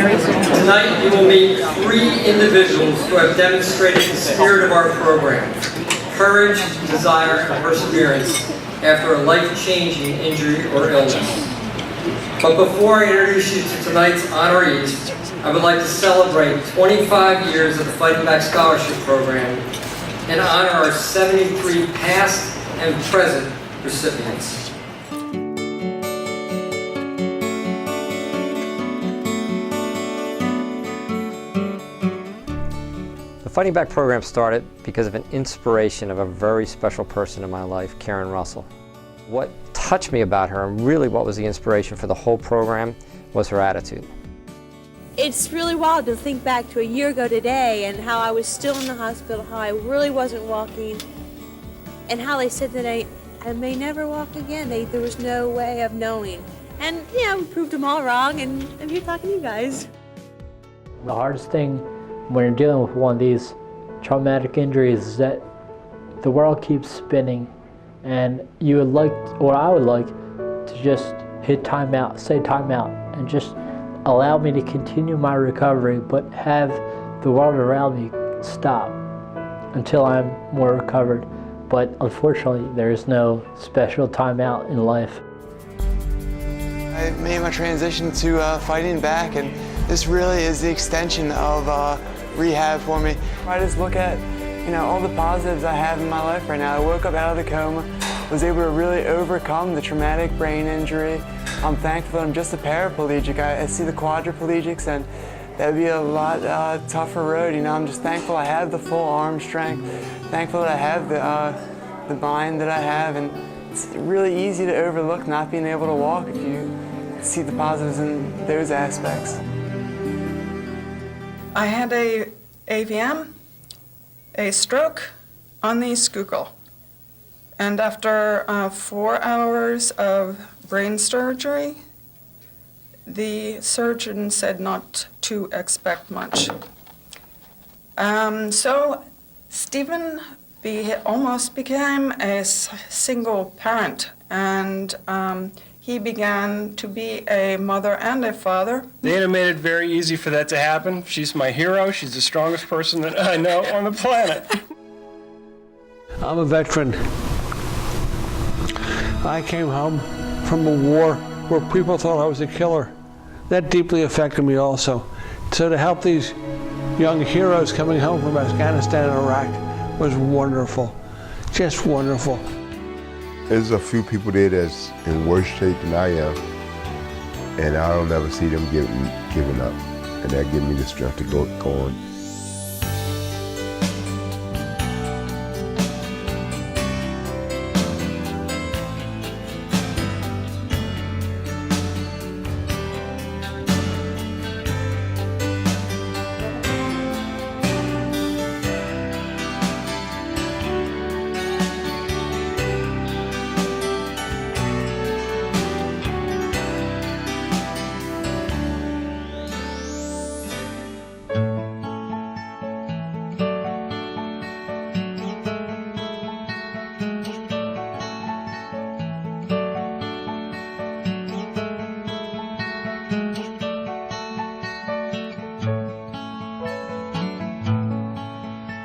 Tonight you will meet 3 individuals who have demonstrated the spirit of our program: courage, desire, and perseverance after a life-changing injury or illness. But before I introduce you to tonight's honorees, I would like to celebrate 25 years of the Fighting Back Scholarship Program and honor our 73 past and present recipients. The Fighting Back program started because of an inspiration of a very special person in my life, Karen Russell. What touched me about her, and really what was the inspiration for the whole program, was her attitude. It's really wild to think back to a year ago today and how I was still in the hospital, how I really wasn't walking, and how they said that I may never walk again. There was no way of knowing. And yeah, we proved them all wrong, and I'm here talking to you guys. The hardest thing when you're dealing with one of these traumatic injuries is that the world keeps spinning, and you would like, or I would like, to just hit timeout, say timeout, and just allow me to continue my recovery, but have the world around me stop until I'm more recovered. But unfortunately, there is no special timeout in life. I made my transition to Fighting Back, and this really is the extension of rehab for me. I just look at, all the positives I have in my life right now. I woke up out of the coma, was able to really overcome the traumatic brain injury. I'm thankful that I'm just a paraplegic. I see the quadriplegics, and that would be a lot tougher road. I'm just thankful I have the full arm strength, thankful that I have the mind that I have, and it's really easy to overlook not being able to walk if you see the positives in those aspects. I had a AVM, a stroke on the Schuylkill, and after 4 hours of brain surgery, the surgeon said not to expect much. So Stephen almost became a single parent, and he began to be a mother and a father. Dana made it very easy for that to happen. She's my hero. She's the strongest person that I know on the planet. I'm a veteran. I came home from a war where people thought I was a killer. That deeply affected me also. So to help these young heroes coming home from Afghanistan and Iraq was wonderful, just wonderful. There's a few people there that's in worse shape than I am, and I don't ever see them giving up, and that gives me the strength to go on.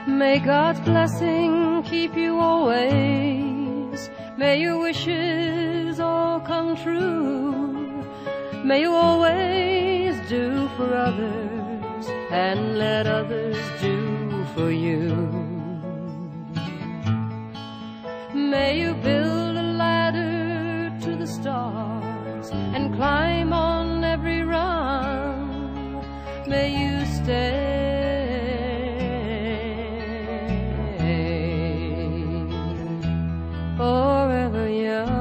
May God's blessing keep you always. May your wishes all come true. May you always do for others and let others do for you. May you build a ladder to the stars and climb on every rung. May you stay forever young.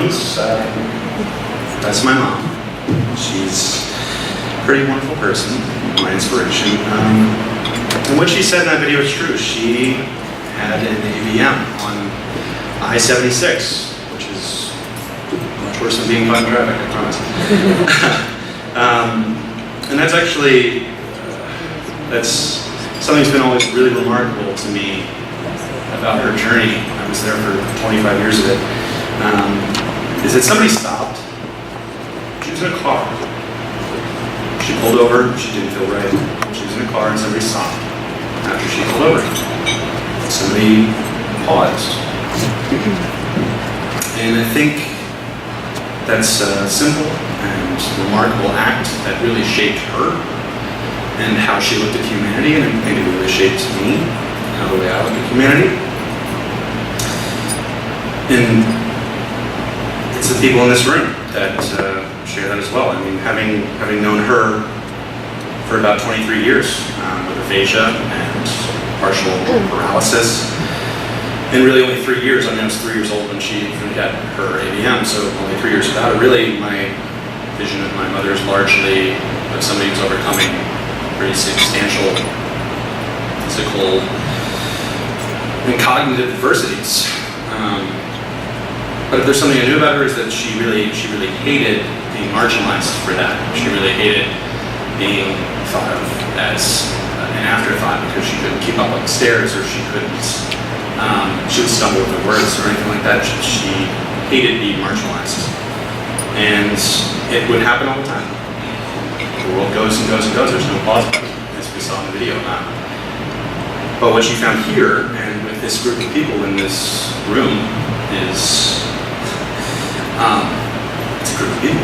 Jones, that's my mom. She's a pretty wonderful person, my inspiration. And what she said in that video is true. She had an AVM on I-76, which is much worse than being caught in traffic, I promise. And that's actually, that's something that's been always really remarkable to me about her journey. I was there for 25 years of it. Is that somebody stopped. She was in a car. She pulled over, she didn't feel right. She was in a car and somebody stopped after she pulled over. Somebody paused. And I think that's a simple and remarkable act that really shaped her and how she looked at humanity, and I think it really shaped me, how the way I look at humanity. And it's the people in this room that share that as well. I mean, having known her for about 23 years with aphasia and partial paralysis, and really only 3 years. I mean, I was 3 years old when she got her AVM, so only 3 years without it. Really, my vision of my mother is largely of somebody who's overcoming pretty substantial physical and cognitive adversities. But if there's something I knew about her is that she really hated being marginalized for that. She really hated being thought of as an afterthought because she couldn't keep up on the stairs, or she would stumble over words or anything like that. She hated being marginalized. And it would happen all the time. The world goes and goes and goes. There's no pause button, as we saw in the video. But what she found here, and with this group of people in this room, is it's a group of people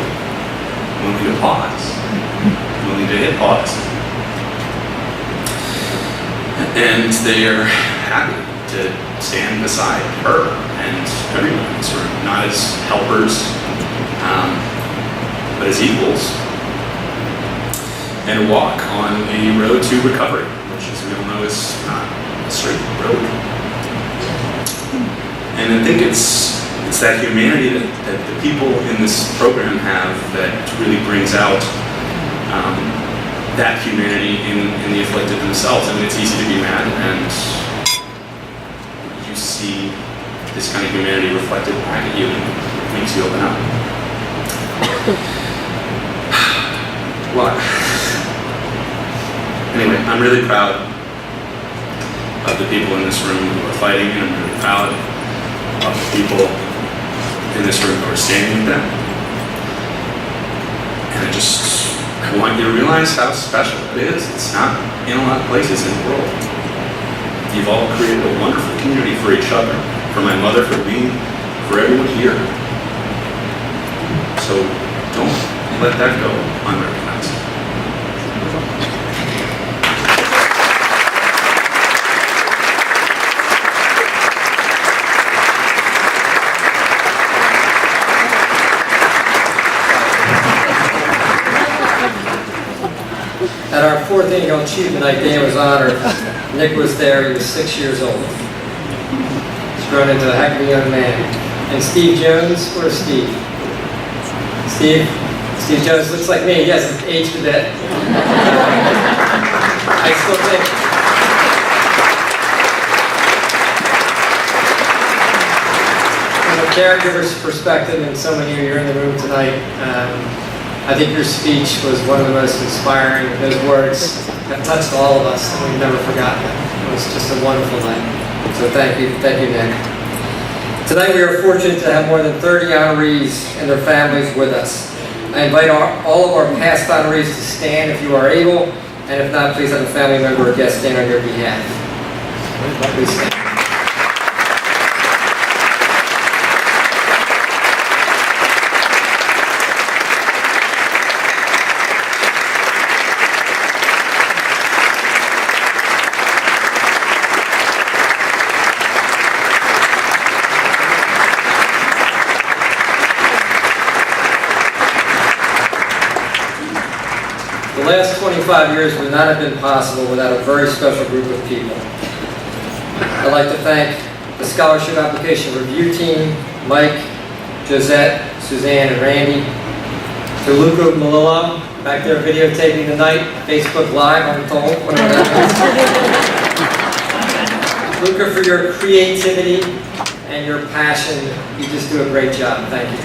willing to pause, willing to hit pause. And they are happy to stand beside her and everyone in this room, not as helpers, but as equals, and walk on a road to recovery, which, as we all know, is not a straight road. And I think it's that humanity that the people in this program have that really brings out that humanity in the afflicted themselves. I mean, it's easy to be mad, and you see this kind of humanity reflected back at you, and it makes you open up. Well, anyway, I'm really proud of the people in this room who are fighting, and I'm really proud of the people in this room who are standing with them. And I want you to realize how special it is. It's not in a lot of places in the world. You've all created a wonderful community for each other, for my mother, for me, for everyone here. So don't let that go unrecognized. At our 4th annual Achievement Night, Dan was honored. Nick was there, he was 6 years old. He's grown into a heck of a young man. And Steve Jones, where's Steve? Steve Jones looks like me, he hasn't aged a bit. I still think, from a caregiver's perspective, and so many of you are in the room tonight, I think your speech was one of the most inspiring. Those words have touched all of us, and we've never forgotten it. It was just a wonderful night. So thank you, Nick. Tonight we are fortunate to have more than 30 honorees and their families with us. I invite all of our past honorees to stand if you are able, and if not, please have a family member or guest stand on your behalf. Please stand. The last 25 years would not have been possible without a very special group of people. I'd like to thank the Scholarship Application Review Team, Mike, Josette, Suzanne, and Randy. To Luca Malillo, back there videotaping tonight, Facebook Live, I'm told. Whatever that is. Luca, for your creativity and your passion, you just do a great job. Thank you.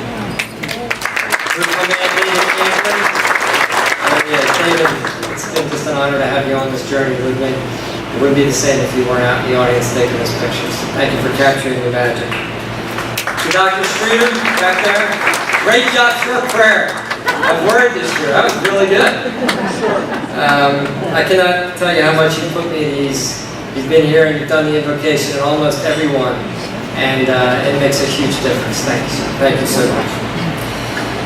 David, it's been just an honor to have you on this journey with me. It wouldn't be the same if you weren't out in the audience taking those pictures. Thank you for capturing the magic. To Dr. Streeter, back there, great job, short prayer. I've worried this year. That was really good. I cannot tell you how much you put me at ease. You've been here and you've done the invocation in almost everyone, and it makes a huge difference. Thank you, sir. Thank you so much.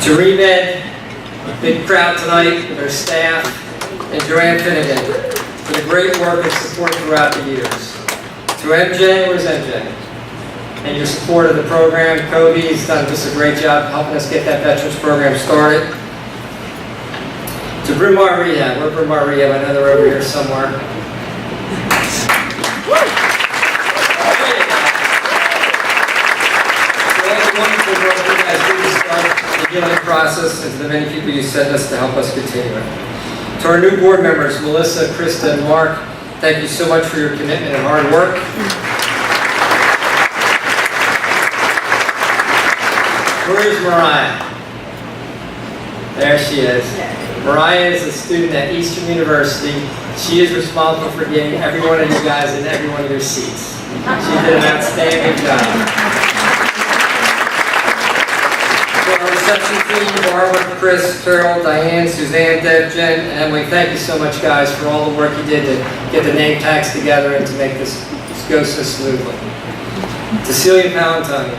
To Remed, a big crowd tonight, their staff, and Joanne Finnegan for the great work and support throughout the years. To MJ, where's MJ? And your support of the program. Kobe's done just a great job helping us get that veterans program started. To Bryn Mawr Rehab, where's Bryn Mawr Rehab? I know they're over here somewhere. To all the wonderful work you guys do to start the healing process, and to the many people you send us to help us continue it. To our new board members, Melissa, Krista, and Mark, thank you so much for your commitment and hard work. Where's Mariah? There she is. Mariah is a student at Eastern University. She is responsible for getting every one of you guys in every one of your seats. She did an outstanding job. To our reception team, Barbara, Chris, Carol, Diane, Suzanne, Deb, Jen, and Emily, thank you so much, guys, for all the work you did to get the name tags together and to make this go so smoothly. To Celia Palantine,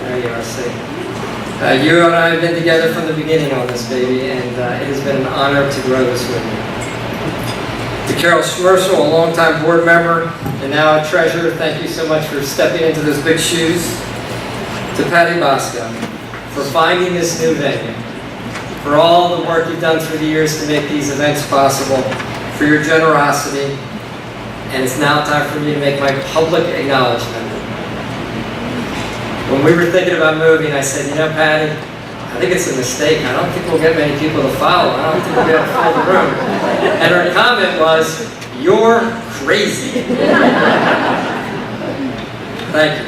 there you are, see. You and I have been together from the beginning on this, baby, and it has been an honor to grow this with you. To Carol Schmersel, a longtime board member and now a treasurer, thank you so much for stepping into those big shoes. To Patty Bosco, for finding this new venue, for all the work you've done through the years to make these events possible, for your generosity, and it's now time for me to make my public acknowledgement. When we were thinking about moving, I said, you know, Patty, I think it's a mistake. I don't think we'll get many people to follow. I don't think we'll be able to fill the room. And her comment was, you're crazy. Thank you.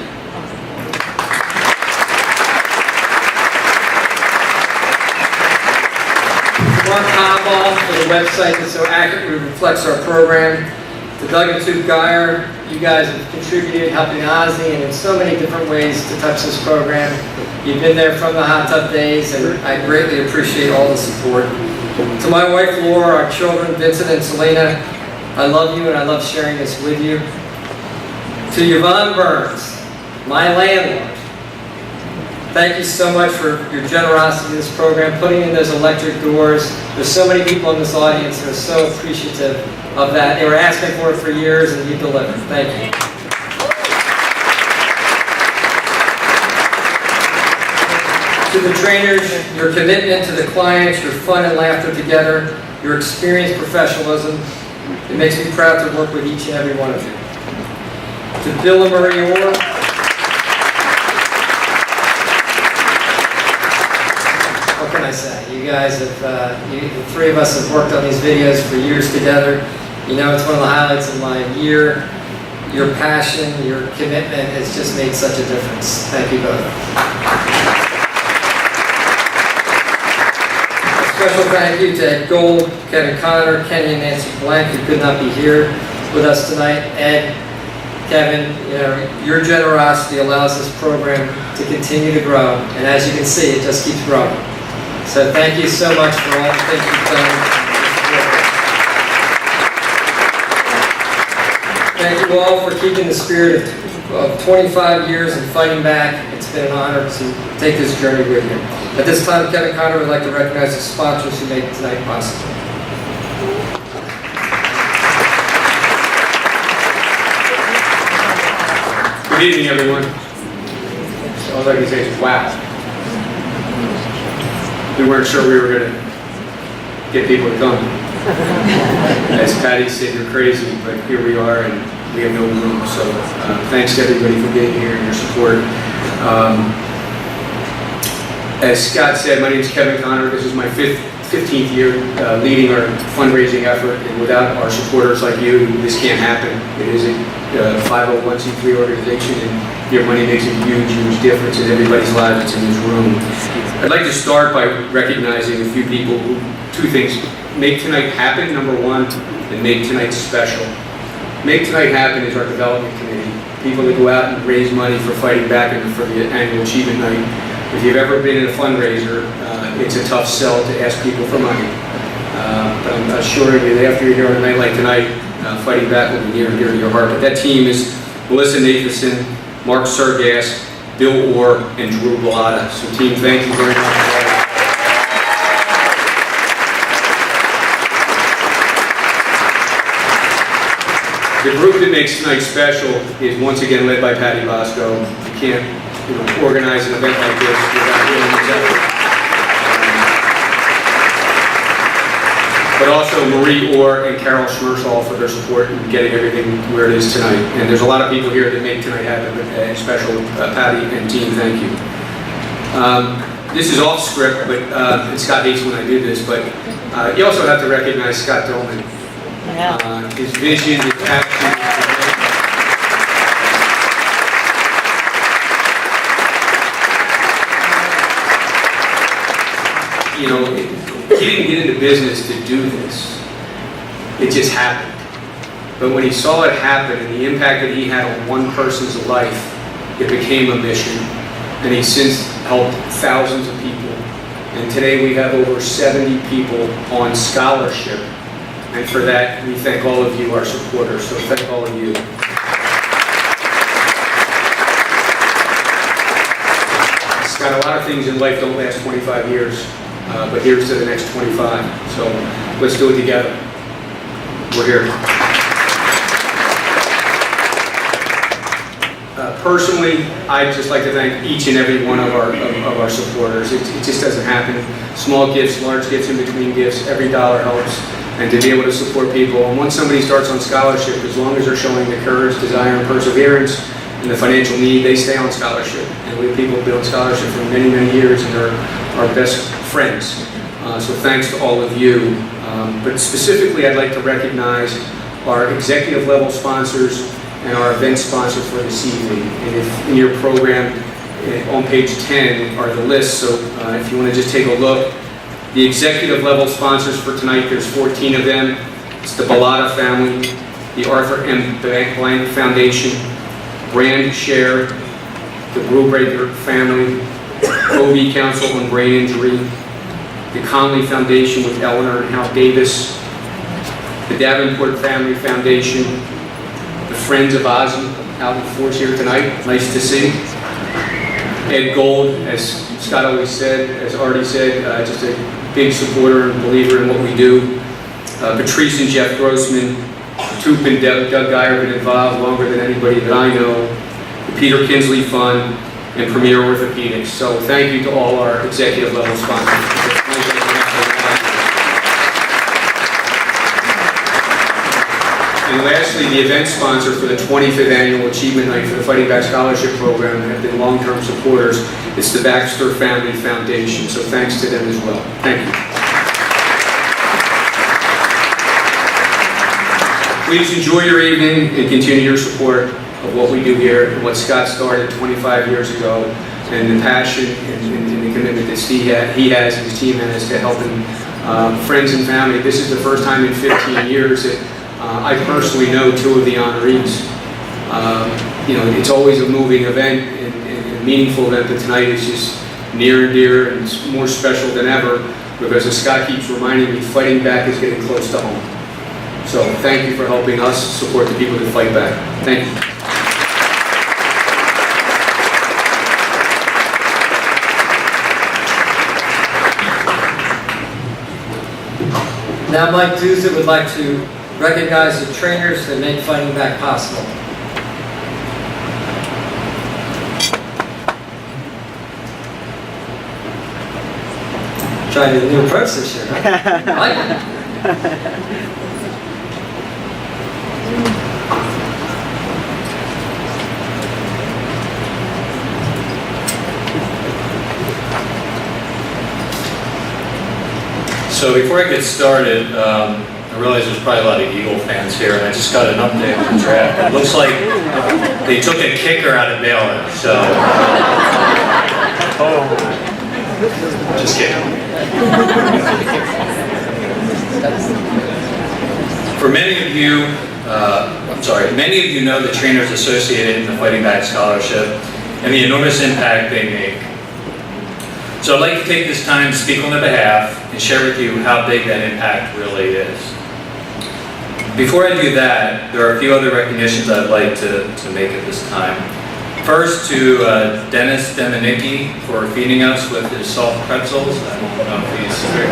Mark Hoball for the website that so accurately reflects our program. To Doug and Sue Geyer, you guys have contributed, helping Ozzy, and in so many different ways to touch this program. You've been there from the hot tub days, and I greatly appreciate all the support. To my wife, Laura, our children, Vincent and Selena, I love you and I love sharing this with you. To Yvonne Burns, my landlord, thank you so much for your generosity in this program, putting in those electric doors. There's so many people in this audience that are so appreciative of that. They were asking for it for years, and you delivered. Thank you. To the trainers, your commitment to the clients, your fun and laughter together, your experienced professionalism, it makes me proud to work with each and every one of you. To Bill and Marie Orr, what can I say? You guys have, the three of us have worked on these videos for years together. You know, it's one of the highlights of my year. Your passion, your commitment has just made such a difference. Thank you both. A special thank you to Ed Gold, Kevin Connor, Kenny and Nancy Blank, who could not be here with us tonight. Ed, Kevin, you know, your generosity allows this program to continue to grow, and as you can see, it just keeps growing. So thank you so much for all the things you've done. Thank you all for keeping the spirit of 25 years and fighting back. It's been an honor to take this journey with you. At this time, Kevin Connor would like to recognize the sponsors who make tonight possible. Good evening, everyone. All I can say is, wow. We weren't sure we were going to get people to come. As Patty said, you're crazy, but here we are, and we have no room. So thanks to everybody for being here and your support. As Scott said, my name is Kevin Connor. This is my 15th year leading our fundraising effort, and without our supporters like you, this can't happen. It is a 501c3 organization, and your money makes a huge, huge difference in everybody's lives that's in this room. I'd like to start by recognizing a few people who, two things, make tonight happen, number one, and make tonight special. Make Tonight Happen is our development committee, people that go out and raise money for Fighting Back and for the annual achievement night. If you've ever been in a fundraiser, it's a tough sell to ask people for money. But I'm assuring you that after you're here on a night like tonight, Fighting Back will be near and dear to your heart. But that team is Melissa Nathanson, Mark Sergas, Bill Orr, and Drew Bellata. So team, thank you very much. The group that makes tonight special is once again led by Patty Bosco. You can't organize an event like this without doing this effort. But also Marie Orr and Carol Schmersall for their support in getting everything where it is tonight. And there's a lot of people here that make tonight happen, but special Patty and team, thank you. This is off script, but and Scott hates when I do this, but you also have to recognize Scott Dolman. His vision, his passion. You know, he didn't get into business to do this. It just happened. But when he saw it happen and the impact that he had on one person's life, it became a mission. And he's since helped thousands of people. And today we have over 70 people on scholarship. And for that, we thank all of you, our supporters. So thank all of you. Scott, a lot of things in life don't last 25 years. But here's to the next 25. So let's do it together. We're here. Personally, I'd just like to thank each and every one of our supporters. It just doesn't happen. Small gifts, large gifts, in between gifts, every dollar helps. And to be able to support people. And once somebody starts on scholarship, as long as they're showing the courage, desire, and perseverance, and the financial need, they stay on scholarship. And we have people who've been on scholarship for many, many years, and they're our best friends. So thanks to all of you. But specifically, I'd like to recognize our executive level sponsors and our event sponsor for this evening. And if in your program, on page 10 are the lists. So if you want to just take a look, the executive level sponsors for tonight, there's 14 of them. It's the Bellata family, the Arthur M. Blank Foundation, Brand Share, the Brubaker family, OB Council on Brain Injury, the Conley Foundation with Eleanor and Hal Davis, the Davenport Family Foundation, the Friends of Ozzy out in force here tonight. Nice to see. Ed Gold, as Scott always said, as Artie said, just a big supporter and believer in what we do. Patrice and Jeff Grossman, Toop and Doug Geyer have been involved longer than anybody that I know. The Peter Kinsley Fund and Premier Orthopedics. So thank you to all our executive level sponsors. And lastly, the event sponsor for the 25th Annual Achievement Night for the Fighting Back Scholarship Program have been long-term supporters. It's the Baxter Family Foundation, so thanks to them as well. Thank you. Please enjoy your evening and continue your support of what we do here and what Scott started 25 years ago, and the passion and the commitment that he has and his team has to helping friends and family. This is the first time in 15 years that I personally know two of the honorees. You know, it's always a moving event and a meaningful event, but tonight is just near and dear and it's more special than ever because, as Scott keeps reminding me, fighting back is getting close to home. So thank you for helping us support the people that fight back. Thank you. Now Mike Duza would like to recognize the trainers that make fighting back possible. Trying a new approach this year, huh? I like it. So before I get started, I realize there's probably a lot of Eagle fans here, and I just got an update on the draft. It looks like they took a kicker out of Baylor, so. Just kidding. For many of you, many of you know the trainers associated in the Fighting Back Scholarship and the enormous impact they make. So I'd like to take this time to speak on their behalf and share with you how big that impact really is. Before I do that, there are a few other recognitions I'd like to make at this time. First, to Dennis Demonicki for feeding us with his soft pretzels. I don't know if he's very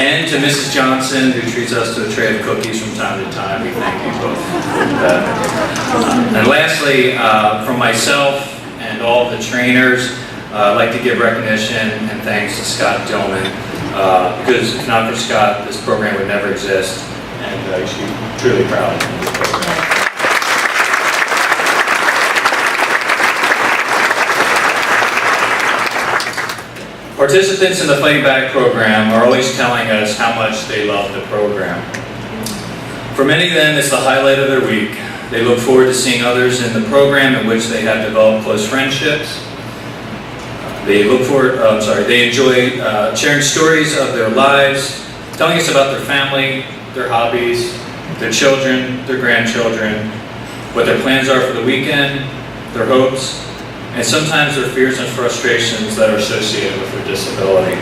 and to Mrs. Johnson, who treats us to a tray of cookies from time to time. We thank you both for that. And lastly, from myself and all the trainers, I'd like to give recognition and thanks to Scott Dillman, because if not for Scott, this program would never exist, and I should be truly proud of this program. Participants in the Fighting Back program are always telling us how much they love the program. For many of them, it's the highlight of their week. They look forward to seeing others in the program in which they have developed close friendships. They enjoy sharing stories of their lives, telling us about their family, their hobbies, their children, their grandchildren, what their plans are for the weekend, their hopes, and sometimes their fears and frustrations that are associated with their disability.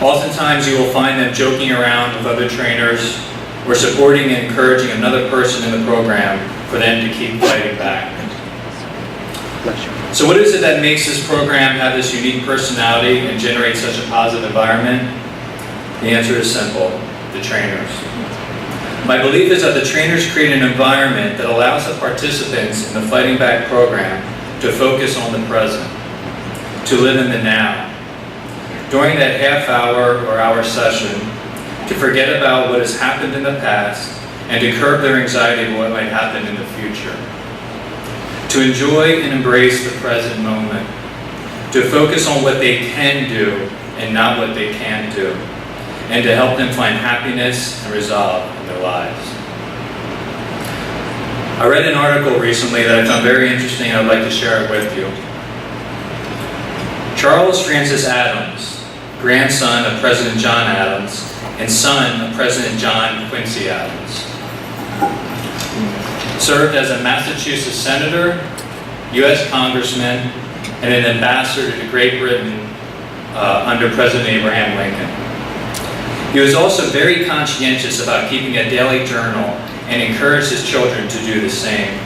Oftentimes you will find them joking around with other trainers or supporting and encouraging another person in the program for them to keep fighting back. So what is it that makes this program have this unique personality and generate such a positive environment? The answer is simple: the trainers. My belief is that the trainers create an environment that allows the participants in the Fighting Back program to focus on the present, to live in the now. During that half hour or hour session, to forget about what has happened in the past and to curb their anxiety of what might happen in the future. To enjoy and embrace the present moment. To focus on what they can do and not what they can't do. And to help them find happiness and resolve in their lives. I read an article recently that I found very interesting and I'd like to share it with you. Charles Francis Adams, grandson of President John Adams and son of President John Quincy Adams, served as a Massachusetts senator, U.S. congressman, and an ambassador to Great Britain under President Abraham Lincoln. He was also very conscientious about keeping a daily journal and encouraged his children to do the same.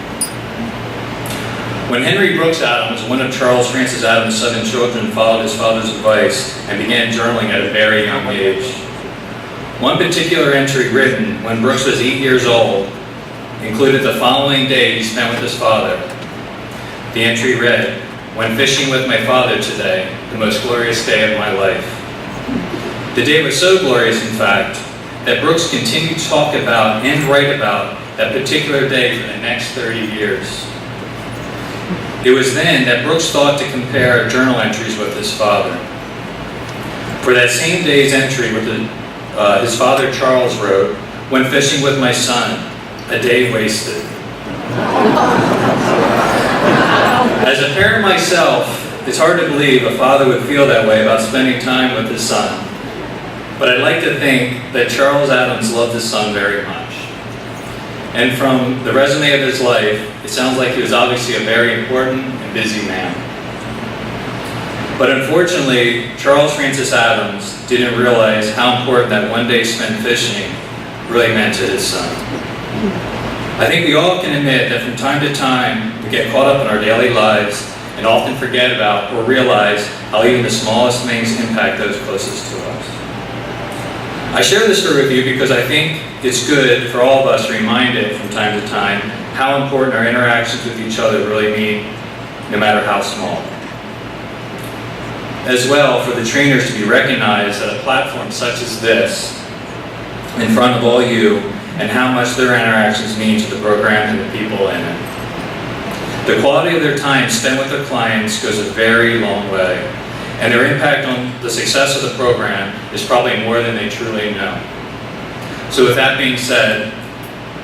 When Henry Brooks Adams, one of Charles Francis Adams' 7 children, followed his father's advice and began journaling at a very young age. One particular entry written when Brooks was 8 years old included the following day he spent with his father. The entry read, "Went fishing with my father today, the most glorious day of my life." The day was so glorious, in fact, that Brooks continued to talk about and write about that particular day for the next 30 years. It was then that Brooks thought to compare journal entries with his father. For that same day's entry, his father Charles wrote, "Went fishing with my son, a day wasted." As a parent myself, it's hard to believe a father would feel that way about spending time with his son. But I'd like to think that Charles Adams loved his son very much. And from the resume of his life, it sounds like he was obviously a very important and busy man. But unfortunately, Charles Francis Adams didn't realize how important that one day spent fishing really meant to his son. I think we all can admit that from time to time, we get caught up in our daily lives and often forget about or realize how even the smallest things impact those closest to us. I share this story with you because I think it's good for all of us to be reminded from time to time how important our interactions with each other really mean, no matter how small. As well, for the trainers to be recognized at a platform such as this, in front of all you, and how much their interactions mean to the program and the people in it. The quality of their time spent with their clients goes a very long way, and their impact on the success of the program is probably more than they truly know. So with that being said,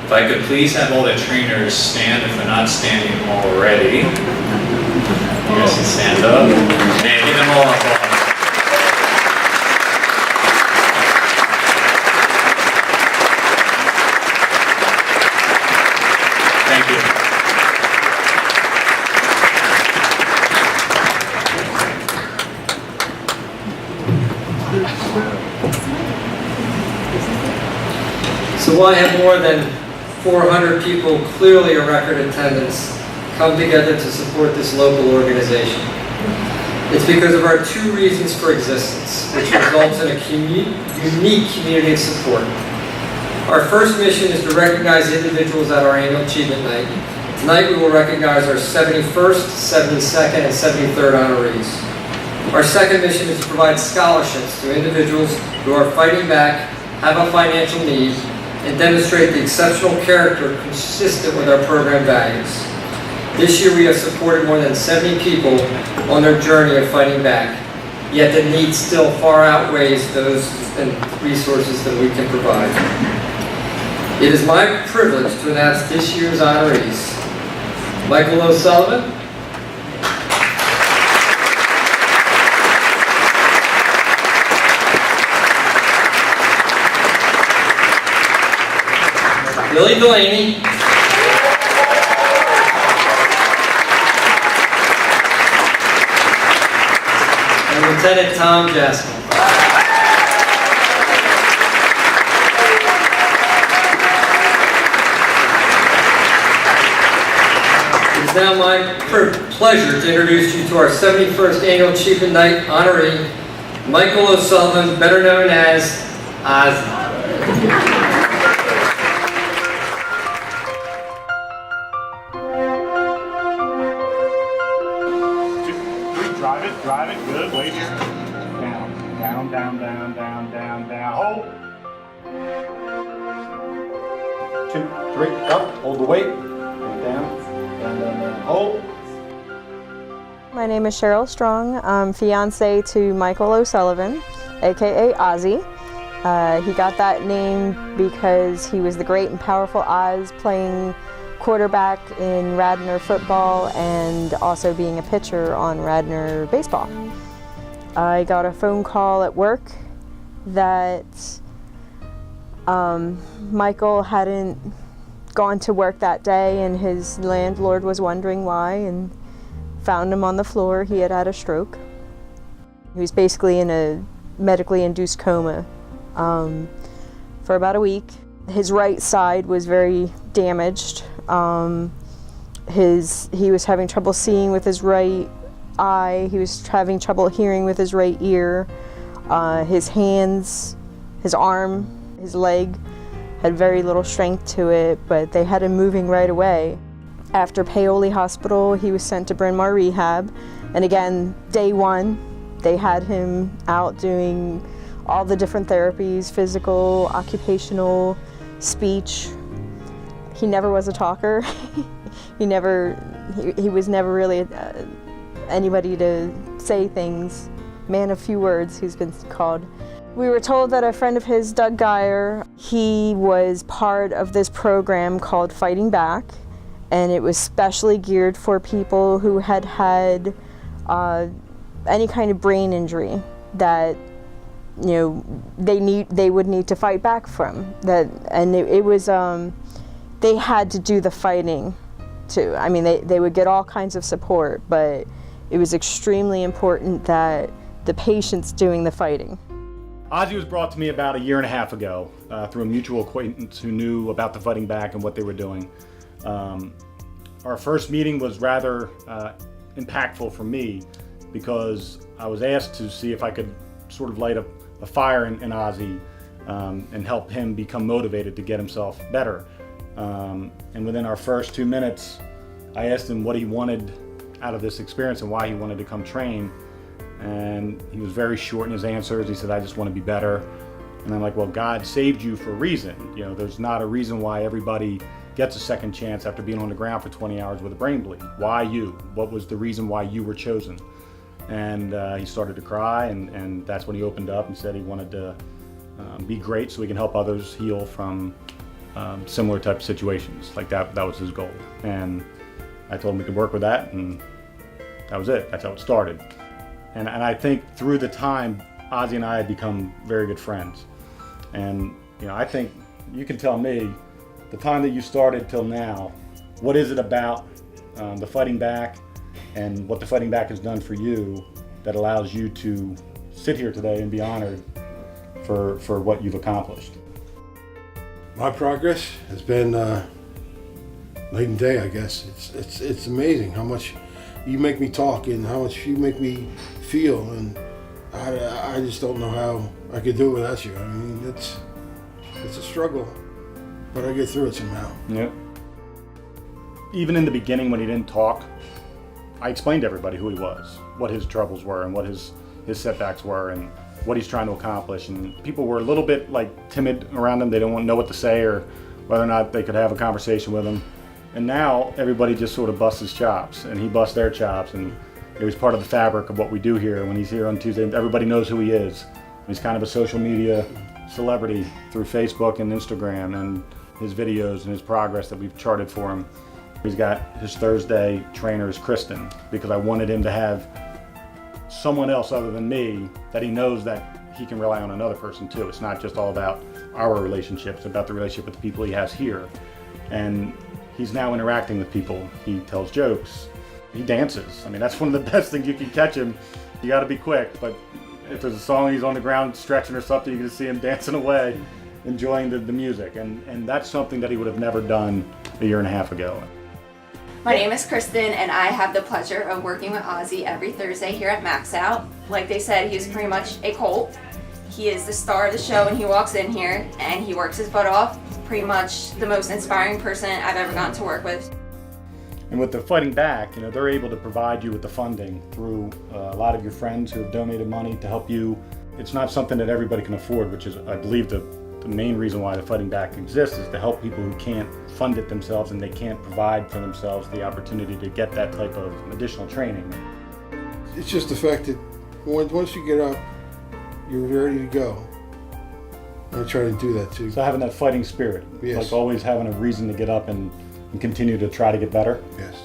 if I could please have all the trainers stand if they're not standing already. You guys can stand up and give them all a applause. Thank you. So why have more than 400 people, clearly a record attendance, come together to support this local organization? It's because of our two reasons for existence, which results in a unique community of support. Our first mission is to recognize individuals at our annual Achievement Night. Tonight we will recognize our 71st, 72nd, and 73rd honorees. Our second mission is to provide scholarships to individuals who are fighting back, have a financial need, and demonstrate the exceptional character consistent with our program values. This year we have supported more than 70 people on their journey of fighting back, yet the need still far outweighs those and resources that we can provide. It is my privilege to announce this year's honorees. Michael O'Sullivan, Billy Delaney, and Lieutenant Tom Jaskell. It is now my pleasure to introduce you to our 71st Annual Achievement Night honoree, Michael O'Sullivan, better known as Ozzy. Drive it, good, wait here. Down, hold. 2, 3, up, hold the weight, down, hold. My name is Cheryl Strong. I'm fiance to Michael O'Sullivan, aka Ozzy. He got that name because he was the great and powerful Oz, playing quarterback in Radnor football and also being a pitcher on Radnor baseball. I got a phone call at work that Michael hadn't gone to work that day and his landlord was wondering why, and found him on the floor. He had had a stroke. He was basically in a medically induced coma for about a week. His right side was very damaged. He was having trouble seeing with his right eye. He was having trouble hearing with his right ear. His hands, his arm, his leg had very little strength to it, but they had him moving right away. After Paoli Hospital, he was sent to Bryn Mawr Rehab, and again, day one, they had him out doing all the different therapies, physical, occupational, speech. He never was a talker. He was never really anybody to say things. Man of few words, he's been called. We were told that a friend of his, Doug Geyer, he was part of this program called Fighting Back, and it was specially geared for people who had had any kind of brain injury that they would need to fight back from. It was they had to do the fighting too. I mean, they would get all kinds of support, but it was extremely important that the patient's doing the fighting. Ozzy was brought to me about a year and a half ago through a mutual acquaintance who knew about the Fighting Back and what they were doing. Our first meeting was rather impactful for me because I was asked to see if I could sort of light a fire in Ozzy and help him become motivated to get himself better. And within our first 2 minutes, I asked him what he wanted out of this experience and why he wanted to come train. And he was very short in his answers. He said, "I just want to be better." And I'm like, well, God saved you for a reason. There's not a reason why everybody gets a second chance after being on the ground for 20 hours with a brain bleed. Why you? What was the reason why you were chosen? And he started to cry, and that's when he opened up and said he wanted to be great so he can help others heal from similar type of situations. Like that was his goal. And I told him we could work with that, and that was it. That's how it started. And I think through the time, Ozzy and I had become very good friends. And I think you can tell me, the time that you started till now, what is it about the Fighting Back and what the Fighting Back has done for you that allows you to sit here today and be honored for what you've accomplished? My progress has been night and day, I guess. It's amazing how much you make me talk and how much you make me feel, and I just don't know how I could do it without you. I mean, it's a struggle, but I get through it somehow. Yep. Even in the beginning when he didn't talk, I explained to everybody who he was, what his troubles were and what his setbacks were and what he's trying to accomplish. And people were a little bit timid around him. They didn't know what to say or whether or not they could have a conversation with him. And now everybody just sort of busts his chops, and he busts their chops, and it was part of the fabric of what we do here. When he's here on Tuesday, everybody knows who he is. He's kind of a social media celebrity through Facebook and Instagram, and his videos and his progress that we've charted for him. He's got his Thursday trainers, Kristen, because I wanted him to have someone else other than me that he knows that he can rely on another person too. It's not just all about our relationship, it's about the relationship with the people he has here. And he's now interacting with people. He tells jokes, he dances. I mean, that's one of the best things you can catch him. You gotta be quick, but if there's a song he's on the ground stretching or something, you can see him dancing away, enjoying the music. And that's something that he would have never done a year and a half ago. My name is Kristen, and I have the pleasure of working with Ozzy every Thursday here at Max Out. Like they said, he's pretty much a cult. He is the star of the show when he walks in here, and he works his butt off. Pretty much the most inspiring person I've ever gotten to work with. And with the Fighting Back, they're able to provide you with the funding through a lot of your friends who have donated money to help you. It's not something that everybody can afford, which is, I believe, the main reason why the Fighting Back exists, is to help people who can't fund it themselves and they can't provide for themselves the opportunity to get that type of additional training. It's just the fact that once you get up, you're ready to go. I try to do that too. So having that fighting spirit, yes. Like always having a reason to get up and continue to try to get better. Yes.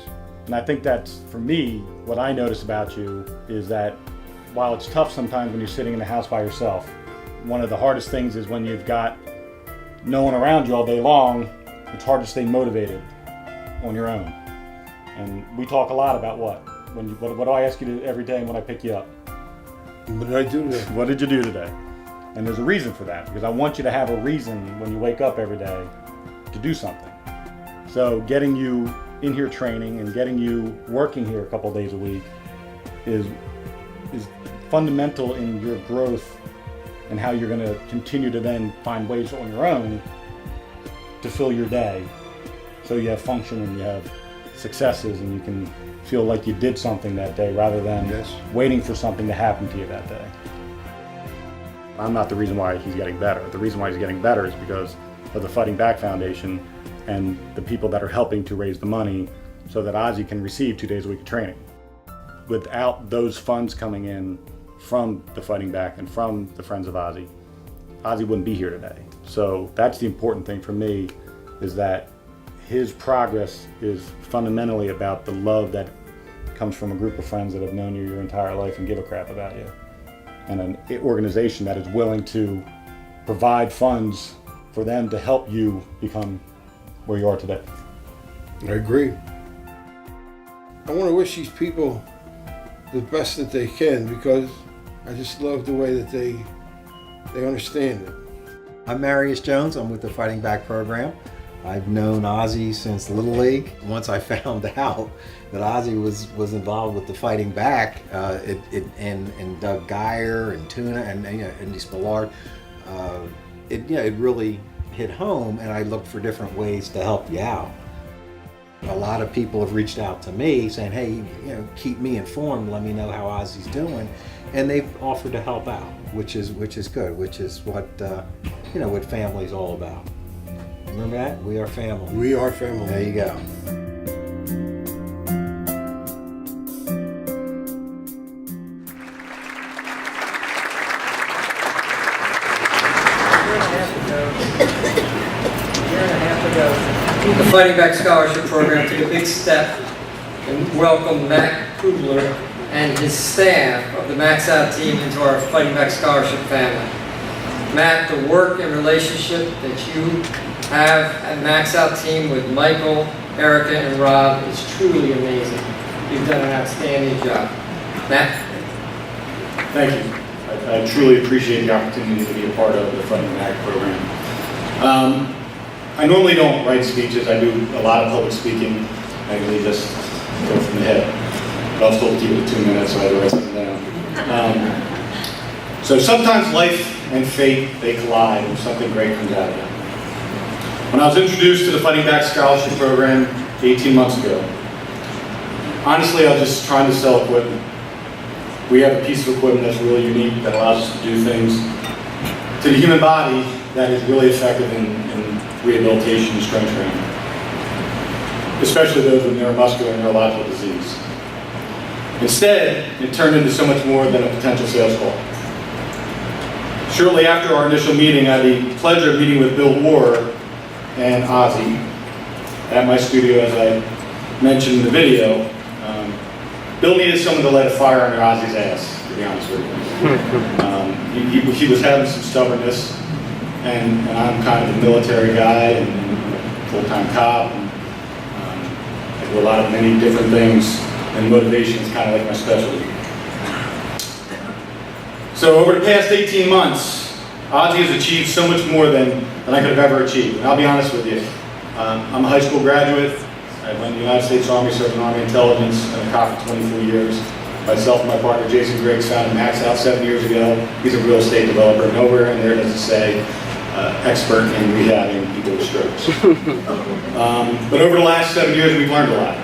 And I think that's, for me, what I notice about you is that while it's tough sometimes when you're sitting in the house by yourself, one of the hardest things is when you've got no one around you all day long, it's hard to stay motivated on your own. And we talk a lot about what do I ask you to do every day when I pick you up? What did I do today? What did you do today? And there's a reason for that, because I want you to have a reason when you wake up every day to do something. So getting you in here training and getting you working here a couple of days a week is fundamental in your growth and how you're going to continue to then find ways on your own to fill your day so you have function and you have successes and you can feel like you did something that day rather than waiting for something to happen to you that day. I'm not the reason why he's getting better. The reason why he's getting better is because of the Fighting Back Foundation and the people that are helping to raise the money so that Ozzy can receive 2 days a week of training. Without those funds coming in from the Fighting Back and from the Friends of Ozzy, Ozzy wouldn't be here today. So that's the important thing for me, is that his progress is fundamentally about the love that comes from a group of friends that have known you your entire life and give a crap about you. And an organization that is willing to provide funds for them to help you become where you are today. I agree. I want to wish these people the best that they can, because I just love the way that they understand it. I'm Marius Jones. I'm with the Fighting Back program. I've known Ozzy since Little League. Once I found out that Ozzy was involved with the Fighting Back, and Doug Geyer and Tuna and East Ballard, it really hit home, and I looked for different ways to help you out. A lot of people have reached out to me saying, hey, keep me informed, let me know how Ozzy's doing, and they've offered to help out, which is good, which is what what family's all about. Remember that? We are family. We are family. There you go. The Fighting Back Scholarship Program took a big step and welcomed Matt Kugler and his staff of the Max Out team into our Fighting Back Scholarship family. Matt, the work and relationship that you have at Max Out team with Michael, Erica, and Rob is truly amazing. You've done an outstanding job. Matt? Thank you. I truly appreciate the opportunity to be a part of the Fighting Back program. I normally don't write speeches. I do a lot of public speaking. I really just go from the head. But I was told to keep it to 2 minutes, so I had to write something down. So sometimes life and fate, they collide and something great comes out of it. When I was introduced to the Fighting Back Scholarship Program 18 months ago, honestly, I was just trying to sell equipment. We have a piece of equipment that's really unique that allows us to do things to the human body that is really effective in rehabilitation and strength training, especially those with neuromuscular and neurological disease. Instead, it turned into so much more than a potential sales call. Shortly after our initial meeting, I had the pleasure of meeting with Bill War and Ozzy at my studio, as I mentioned in the video. Bill needed someone to light a fire under Ozzy's ass, to be honest with you. He was having some stubbornness, and I'm kind of a military guy and full-time cop. And, I do a lot of many different things, and motivation is kind of like my specialty. So over the past 18 months, Ozzy has achieved so much more than I could have ever achieved. And I'll be honest with you. I'm a high school graduate. I went to the United States Army, served in Army Intelligence, and a cop for 24 years. Myself and my partner Jason Griggs founded Max Out 7 years ago. He's a real estate developer. Nowhere in there does it say expert in rehabbing people with strokes. But over the last 7 years, we've learned a lot.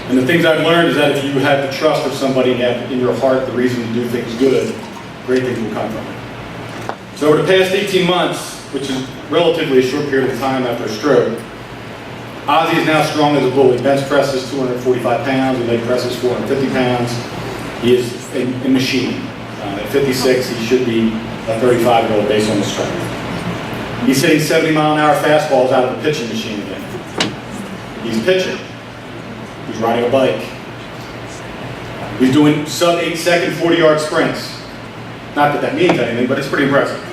And the things I've learned is that if you have the trust of somebody and have in your heart the reason to do things good, great things will come from it. So over the past 18 months, which is relatively a short period of time after a stroke, Ozzy is now strong as a bull. He bench presses 245 pounds, he leg presses 450 pounds. He is a machine. At 56, he should be a 35-year-old based on his strength. He's hitting 70-mile-an-hour fastballs out of the pitching machine again. He's pitching. He's riding a bike. He's doing sub-8-second 40-yard sprints. Not that that means anything, but it's pretty impressive.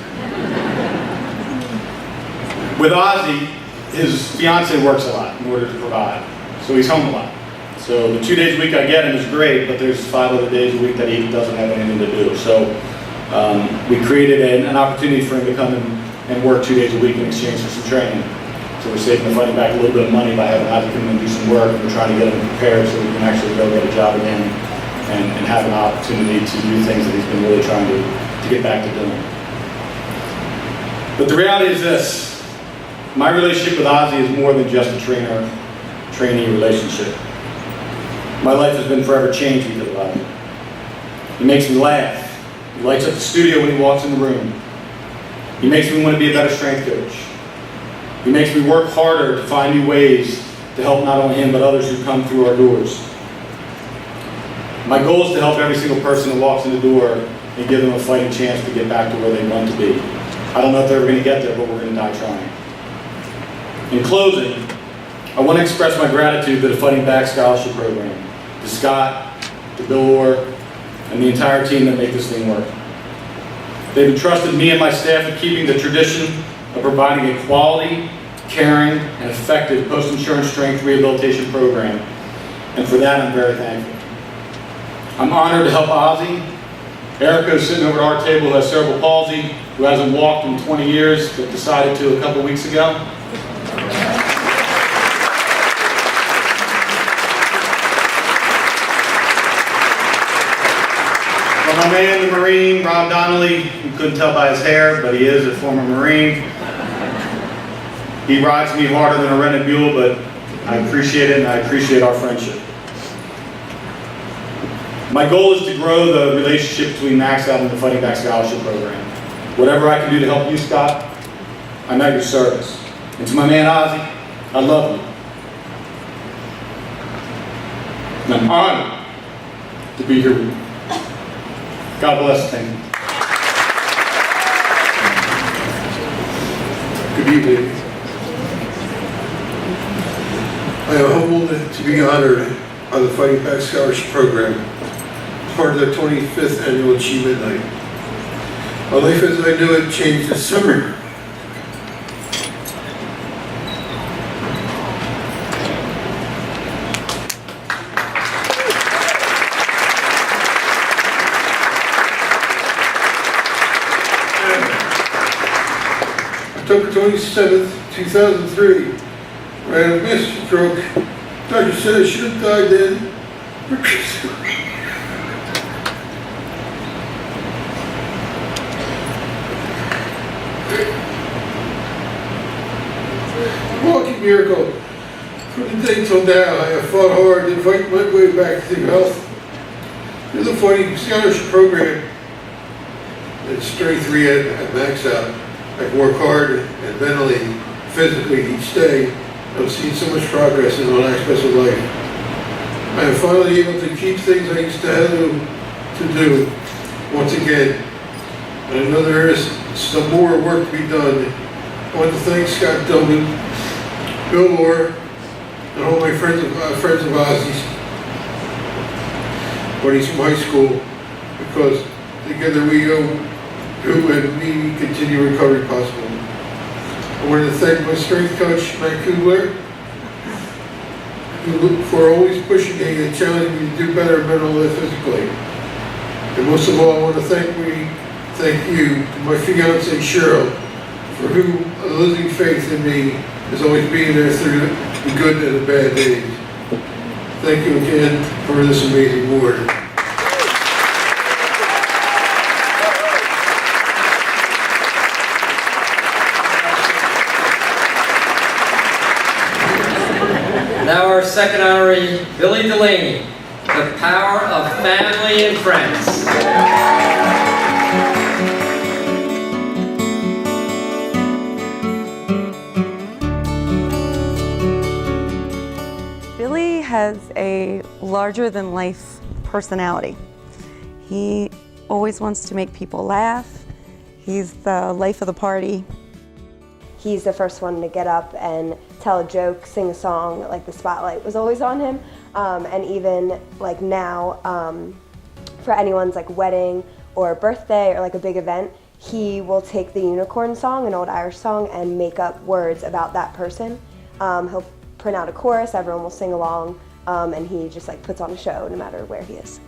With Ozzy, his fiance works a lot in order to provide, so he's home a lot. So the 2 days a week I get him is great, but there's 5 other days a week that he doesn't have anything to do. So we created an opportunity for him to come and work 2 days a week in exchange for some training. So we're saving the Fighting Back a little bit of money by having Ozzy come in and do some work, and we're trying to get him prepared so we can actually go get a job again and have an opportunity to do things that he's been really trying to get back to doing. But the reality is this. My relationship with Ozzy is more than just a trainer-trainee relationship. My life has been forever changed because of Ozzy. He makes me laugh. He lights up the studio when he walks in the room. He makes me want to be a better strength coach. He makes me work harder to find new ways to help not only him but others who come through our doors. My goal is to help every single person who walks in the door and give them a fighting chance to get back to where they want to be. I don't know if they're ever going to get there, but we're going to die trying. In closing, I want to express my gratitude to the Fighting Back Scholarship Program, to Scott, to Bill Orr, and the entire team that make this thing work. They've entrusted me and my staff with keeping the tradition of providing a quality, caring, and effective post-insurance strength rehabilitation program, and for that I'm very thankful. I'm honored to help Ozzy. Erica is sitting over at our table who has cerebral palsy, who hasn't walked in 20 years, but decided to a couple weeks ago. My man, the Marine, Rob Donnelly, you couldn't tell by his hair, but he is a former Marine. He rides me harder than a rented mule, but I appreciate it and I appreciate our friendship. My goal is to grow the relationship between Max Out and the Fighting Back Scholarship Program. Whatever I can do to help you, Scott, I'm at your service. And to my man Ozzy, I love you. And I'm honored to be here with you. God bless. Thank you. Good evening. I am humbled to be honored on the Fighting Back Scholarship Program, part of their 25th Annual Achievement Night. My life as I knew it changed this summer. October 27th, 2003, I had a massive stroke. Doctor said I should have died then. Walking miracle. From the day till now, I have fought hard to fight my way back to health. Through the Fighting Scholarship Program and Strength Rehab at Max Out, I can work hard and mentally, physically each day. I've seen so much progress in all aspects of life. I am finally able to keep things I used to have to do once again. And I know there is some more work to be done. I want to thank Scott Dillman, Bill Moore, and all my friends of Ozzy's, buddies from high school, because together we go through and we continue recovery possible. I want to thank my strength coach, Matt Kugler, for always pushing me and challenging me to do better mentally and physically. And most of all, I want to thank you, to my fiancée Cheryl, for who losing faith in me is always being there through the good and the bad days. Thank you again for this amazing award. Now our second honoree, Billy Delaney, The Power of Family and Friends. Billy has a larger-than-life personality. He always wants to make people laugh. He's the life of the party. He's the first one to get up and tell a joke, sing a song, like the spotlight was always on him. And even like now, for anyone's like wedding or birthday or like a big event, he will take the Unicorn song, an old Irish song, and make up words about that person. He'll print out a chorus, everyone will sing along, and he just like puts on a show no matter where he is.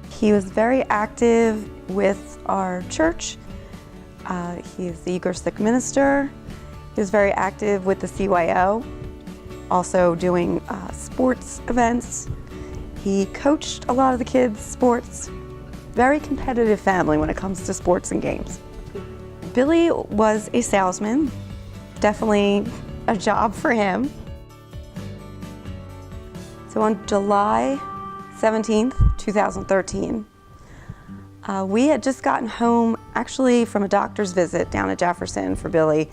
He was very active with our church. He's the Eucharistic minister. He was very active with the CYO, also doing sports events. He coached a lot of the kids' sports. Very competitive family when it comes to sports and games. Billy was a salesman, definitely a job for him. So on July 17th, 2013, we had just gotten home actually from a doctor's visit down at Jefferson for Billy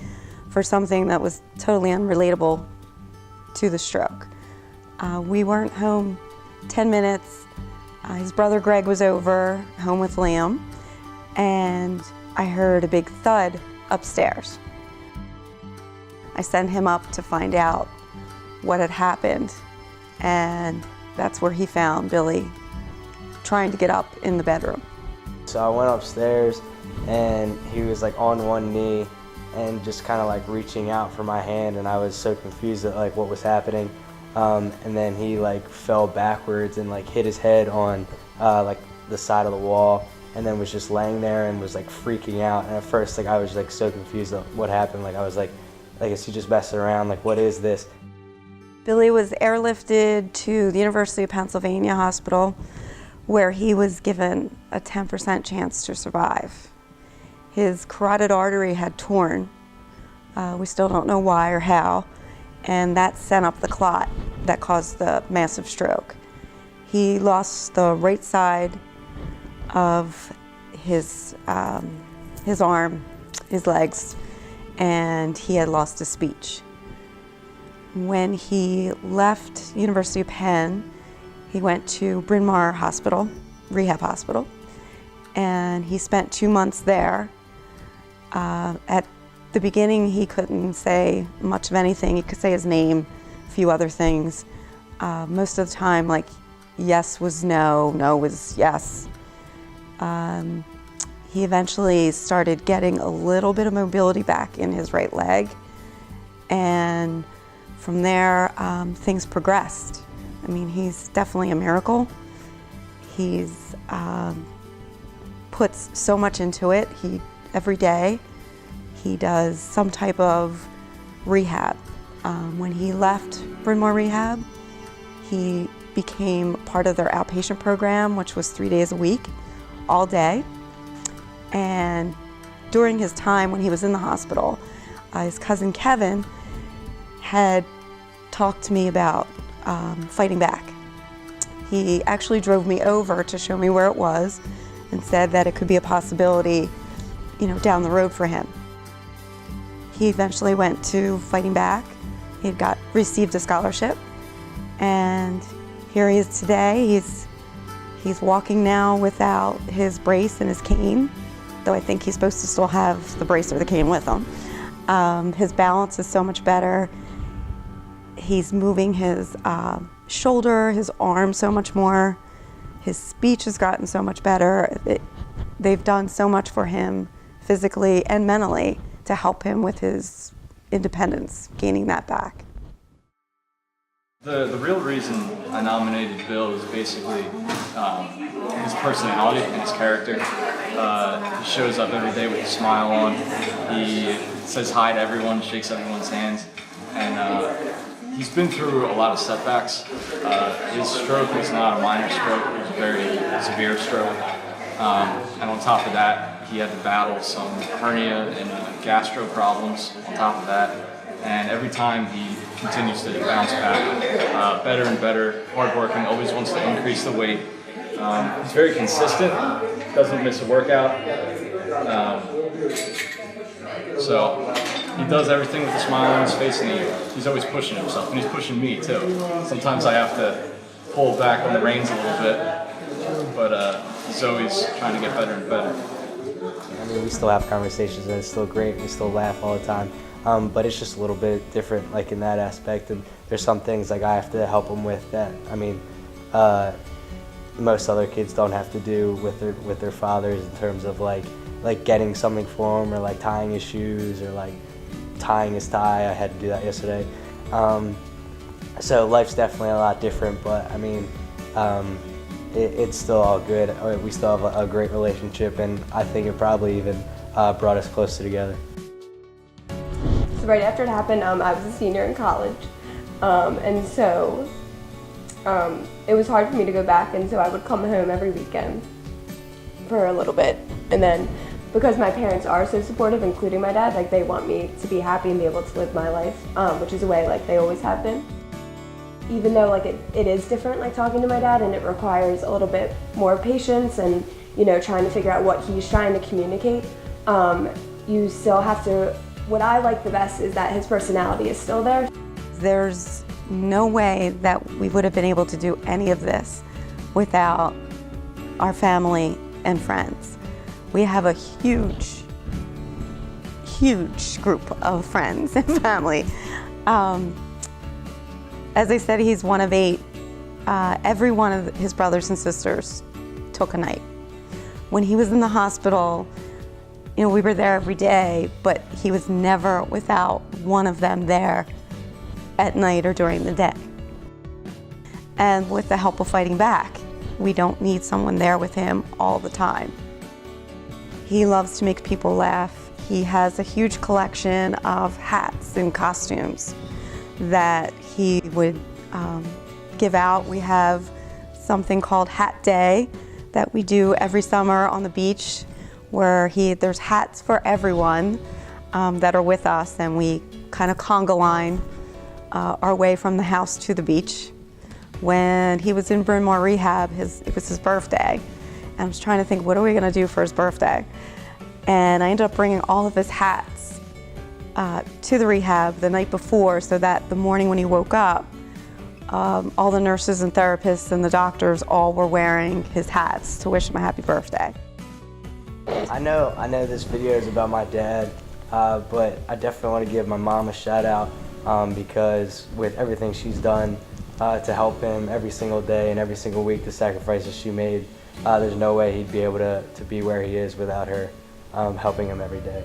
for something that was totally unrelatable to the stroke. We weren't home 10 minutes. His brother Greg was over, home with Liam, and I heard a big thud upstairs. I sent him up to find out what had happened, and that's where he found Billy trying to get up in the bedroom. So I went upstairs and he was like on one knee and just kind of like reaching out for my hand, and I was so confused at like what was happening. And then he like fell backwards and like hit his head on like the side of the wall, and then was just laying there and was like freaking out. And at first like I was like so confused at what happened. Like I was like is he just messing around? Like what is this? Billy was airlifted to the University of Pennsylvania Hospital, where he was given a 10% chance to survive. His carotid artery had torn. We still don't know why or how, and that sent up the clot that caused the massive stroke. He lost the right side of his arm, his legs, and he had lost his speech. When he left University of Penn, he went to Bryn Mawr Hospital, rehab hospital, and he spent 2 months there. At the beginning, he couldn't say much of anything. He could say his name, a few other things. Most of the time, like, yes was no, no was yes. He eventually started getting a little bit of mobility back in his right leg, and from there, things progressed. I mean, he's definitely a miracle. He's puts so much into it. Every day, he does some type of rehab. When he left Bryn Mawr Rehab, he became part of their outpatient program, which was 3 days a week, all day. And during his time when he was in the hospital, his cousin Kevin had talked to me about fighting back. He actually drove me over to show me where it was and said that it could be a possibility, down the road for him. He eventually went to Fighting Back. He had received a scholarship, and here he is today. He's walking now without his brace and his cane, though I think he's supposed to still have the brace or the cane with him. His balance is so much better. He's moving his shoulder, his arm so much more. His speech has gotten so much better. They've done so much for him physically and mentally to help him with his independence, gaining that back. The real reason I nominated Bill is basically his personality and his character. He shows up every day with a smile on. He says hi to everyone, shakes everyone's hands, and he's been through a lot of setbacks. His stroke was not a minor stroke, it was a very severe stroke. And on top of that, he had to battle some hernia and gastro problems on top of that. And every time he continues to bounce back, better and better, hardworking, always wants to increase the weight. He's very consistent, doesn't miss a workout. So he does everything with a smile on his face, and he's always pushing himself, and he's pushing me too. Sometimes I have to pull back on the reins a little bit, but he's always trying to get better and better. I mean, we still have conversations, and it's still great. We still laugh all the time. But it's just a little bit different, like in that aspect. And there's some things like I have to help him with that, I mean, most other kids don't have to do with their fathers in terms of like getting something for him, or like tying his shoes, or like tying his tie. I had to do that yesterday. So life's definitely a lot different, but I mean, it's still all good. We still have a great relationship, and I think it probably even brought us closer together. So right after it happened, I was a senior in college, and so it was hard for me to go back, and so I would come home every weekend for a little bit, and then because my parents are so supportive, including my dad, like they want me to be happy and be able to live my life, which is a way like they always have been. Even though like it is different, like talking to my dad, and it requires a little bit more patience and trying to figure out what he's trying to communicate, you still have to. What I like the best is that his personality is still there. There's no way that we would have been able to do any of this without our family and friends. We have a huge, huge group of friends and family. As I said, he's one of 8. Every one of his brothers and sisters took a night. When he was in the hospital, we were there every day, but he was never without one of them there at night or during the day. And with the help of Fighting Back, we don't need someone there with him all the time. He loves to make people laugh. He has a huge collection of hats and costumes that he would give out. We have something called Hat Day that we do every summer on the beach, where there's hats for everyone that are with us, and we kind of conga line our way from the house to the beach. When he was in Bryn Mawr Rehab, it was his birthday, and I was trying to think, what are we gonna do for his birthday? And I ended up bringing all of his hats to the rehab the night before so that the morning when he woke up, all the nurses and therapists and the doctors all were wearing his hats to wish him a happy birthday. I know this video is about my dad, but I definitely want to give my mom a shout out because with everything she's done to help him every single day and every single week, the sacrifices she made, there's no way he'd be able to be where he is without her helping him every day.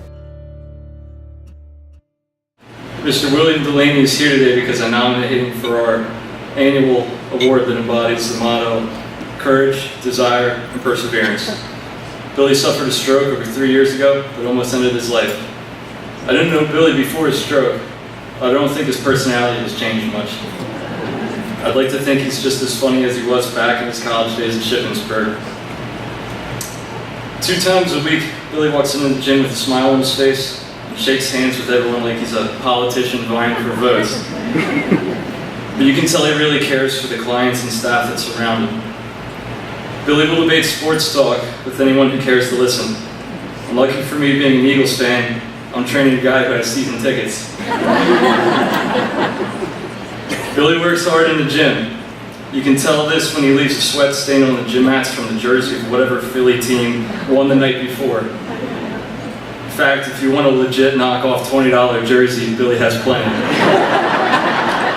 Mr. William Delaney is here today because I nominated him for our annual award that embodies the motto, courage, desire, and perseverance. Billy suffered a stroke over 3 years ago that almost ended his life. I didn't know Billy before his stroke. I don't think his personality has changed much. I'd like to think he's just as funny as he was back in his college days at Shippensburg. 2 times a week, Billy walks into the gym with a smile on his face and shakes hands with everyone like he's a politician vying for votes. But you can tell he really cares for the clients and staff that surround him. Billy will debate sports talk with anyone who cares to listen. And lucky for me, being an Eagles fan, I'm training a guy who has season tickets. Billy works hard in the gym. You can tell this when he leaves a sweat stain on the gym mats from the jersey of whatever Philly team won the night before. In fact, if you want a legit knockoff $20 jersey, Billy has plenty.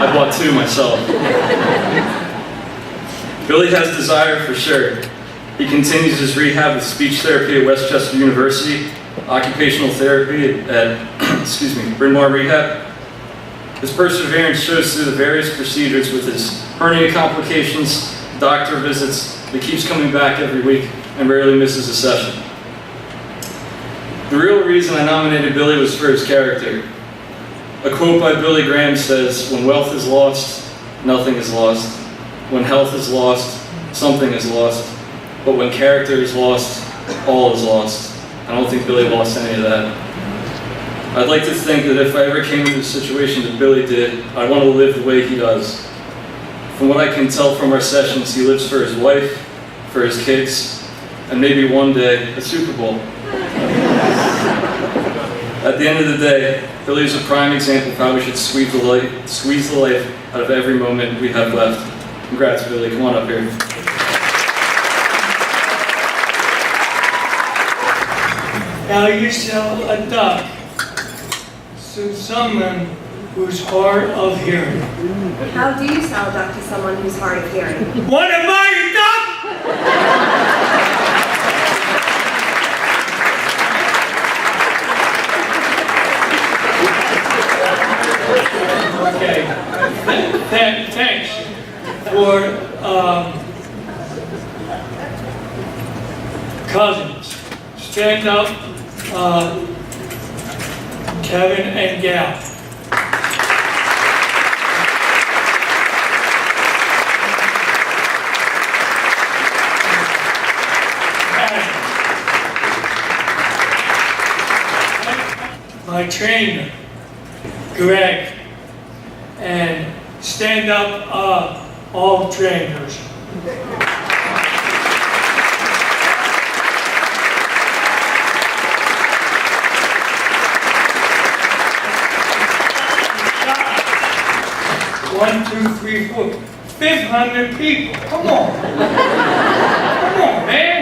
I bought 2 myself. Billy has desire for sure. He continues his rehab with speech therapy at Westchester University, occupational therapy at Bryn Mawr Rehab. His perseverance shows through the various procedures with his hernia complications, doctor visits. He keeps coming back every week and rarely misses a session. The real reason I nominated Billy was for his character. A quote by Billy Graham says, "When wealth is lost, nothing is lost. When health is lost, something is lost. But when character is lost, all is lost." I don't think Billy lost any of that. I'd like to think that if I ever came into a situation that Billy did, I'd want to live the way he does. From what I can tell from our sessions, he lives for his wife, for his kids, and maybe one day, a Super Bowl. At the end of the day, Billy is a prime example of how we should squeeze the life out of every moment we have left. Congrats, Billy. Come on up here. Now you sell a duck to someone who's hard of hearing. How do you sell a duck to someone who's hard of hearing? Want to buy a duck? Okay. Thanks for cousins. Stand up, Kevin and Gal. My trainer, Greg, and stand up, all trainers. One, 2, 3, 4, 500 people. Come on. Come on, man.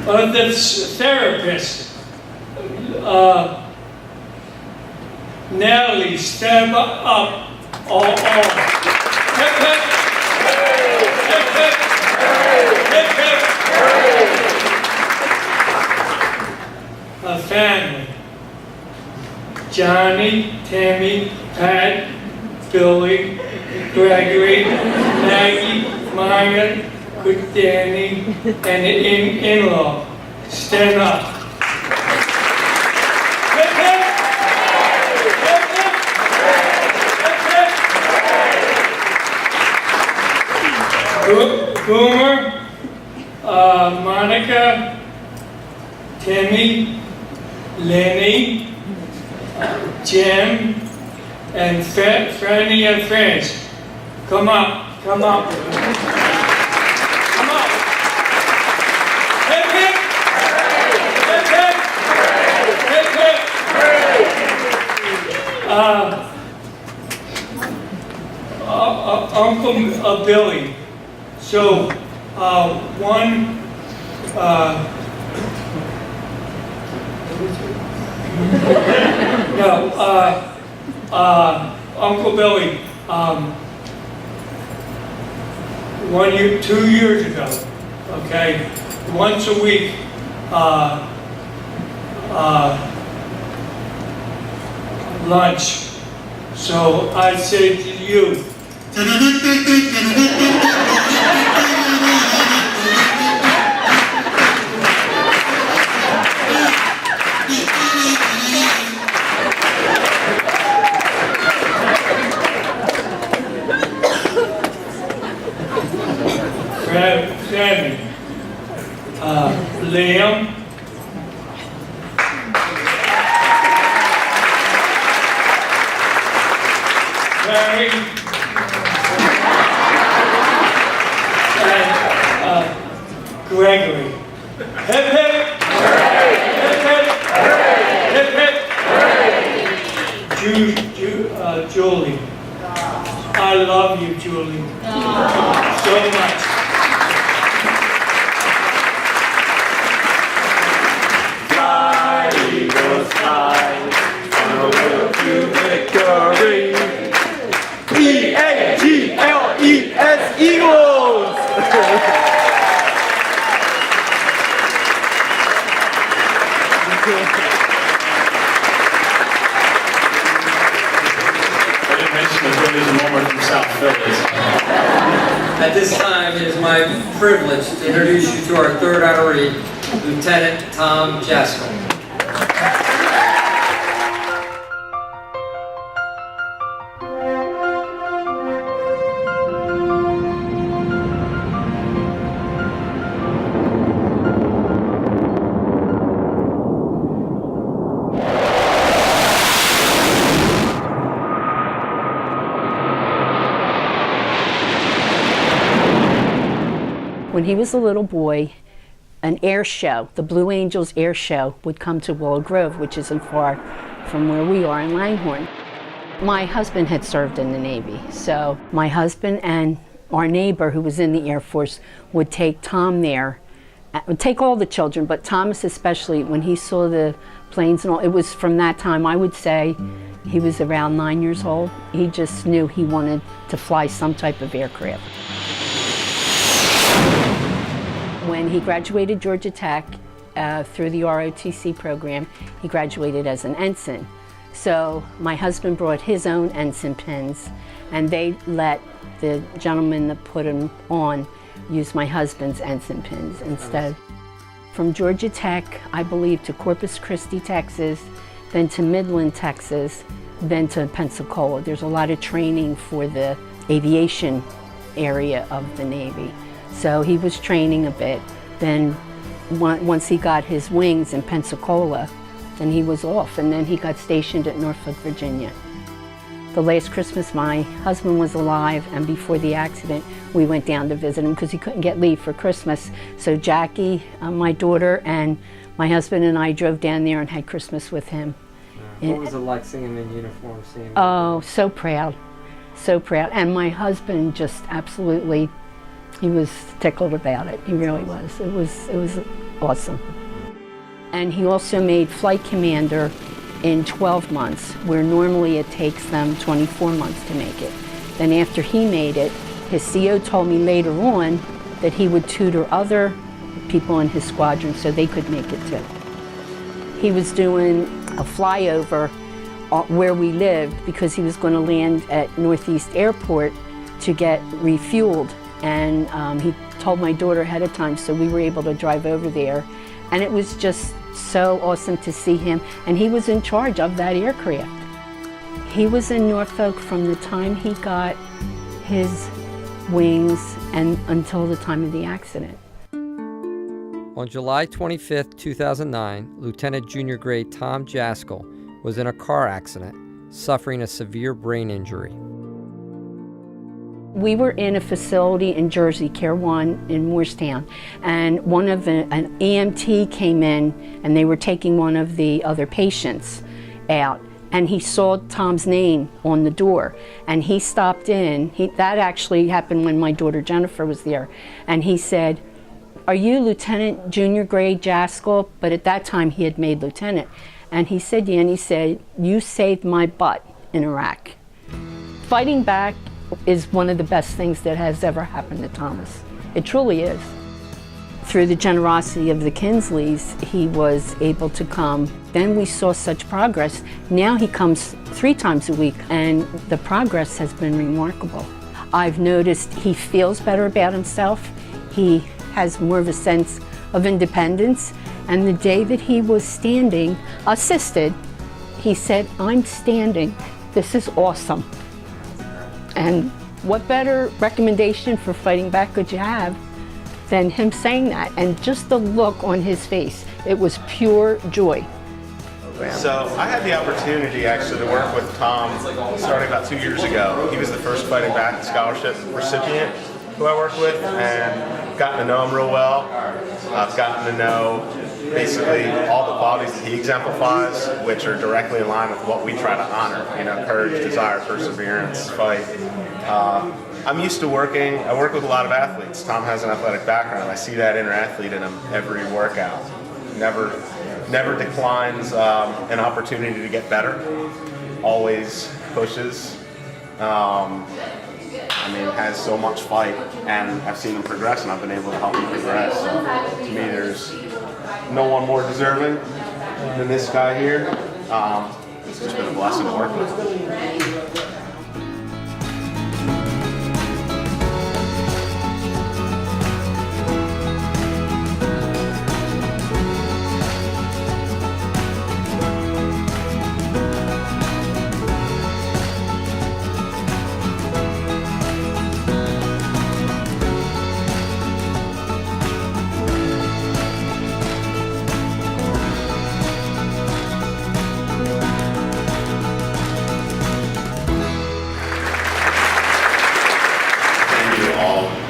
The therapist, Nellie, stand up, all. Hip, hip. Hip, hip. Hip, hip. A family, Johnny, Tammy, Pat, Billy, Gregory, Maggie, Maya, Danny, and the in-law. Stand up. Hip, hip. Hip, hip. Hip, hip. Boomer, Monica, Timmy, Lenny, Jim, and Franny and friends. Come up, come up. Come up. Hip, hip. Hip, hip. Hip, hip. Uncle Billy. So, Uncle Billy, 2 years ago, okay, once a week, lunch. So I say to you, Sammy, Liam, Barry, and Gregory. Hip hip! Hip hip! Hip hip! Julie. I love you, Julie. So much. Fly, Eagles, fly, on the road to victory. E-A-G-L-E-S, Eagles! From South Philly. At this time, it is my privilege to introduce you to our third honoree, Lieutenant Tom Jaskell. When he was a little boy, an air show, the Blue Angels air show, would come to Willow Grove, which isn't far from where we are in Langhorne. My husband had served in the Navy, so my husband and our neighbor who was in the Air Force would take Tom there, would take all the children, but Thomas especially, when he saw the planes and all, it was from that time, I would say, he was around 9 years old. He just knew he wanted to fly some type of aircraft. When he graduated Georgia Tech through the ROTC program, he graduated as an ensign. So my husband brought his own ensign pins, and they let the gentleman that put him on use my husband's ensign pins instead. From Georgia Tech, I believe, to Corpus Christi, Texas, then to Midland, Texas, then to Pensacola. There's a lot of training for the aviation area of the Navy. So he was training a bit. Then once he got his wings in Pensacola, then he was off, and then he got stationed at Norfolk, Virginia. The last Christmas my husband was alive, and before the accident we went down to visit him because he couldn't get leave for Christmas. So Jackie, my daughter, and my husband and I drove down there and had Christmas with him. What was it like seeing him in uniform? Oh, so proud, so proud. And my husband just absolutely, he was tickled about it. He really was. It was awesome. And he also made flight commander in 12 months, where normally it takes them 24 months to make it. Then after he made it, his CO told me later on that he would tutor other people in his squadron so they could make it too. He was doing a flyover where we lived because he was going to land at Northeast Airport to get refueled. And he told my daughter ahead of time, so we were able to drive over there. And it was just so awesome to see him. And he was in charge of that aircraft. He was in Norfolk from the time he got his wings and until the time of the accident. On July 25, 2009, Lieutenant Junior Grade Tom Jaskell was in a car accident, suffering a severe brain injury. We were in a facility in Jersey, Care One in Morristown, and an EMT came in, and they were taking one of the other patients out, and he saw Tom's name on the door, and he stopped in. That actually happened when my daughter Jennifer was there, and he said, "Are you Lieutenant Junior Grade Jaskol?" But at that time he had made lieutenant. And he said, yeah, and he said, "You saved my butt in Iraq." Fighting back is one of the best things that has ever happened to Thomas. It truly is. Through the generosity of the Kinsleys, he was able to come. Then we saw such progress. Now he comes 3 times a week, and the progress has been remarkable. I've noticed he feels better about himself. He has more of a sense of independence. And the day that he was standing, assisted, he said, "I'm standing. This is awesome." And what better recommendation for fighting back could you have than him saying that? And just the look on his face, it was pure joy. So I had the opportunity actually to work with Tom starting about 2 years ago. He was the first Fighting Back Scholarship recipient who I worked with, and gotten to know him real well. I've gotten to know basically all the qualities that he exemplifies, which are directly in line with what we try to honor, you know, courage, desire, perseverance, fight. I'm used to I work with a lot of athletes. Tom has an athletic background. I see that inner athlete in him every workout. Never declines an opportunity to get better, always pushes. Has so much fight, and I've seen him progress, and I've been able to help him progress. So, to me, there's no one more deserving than this guy here. It's just been a blessing to work with.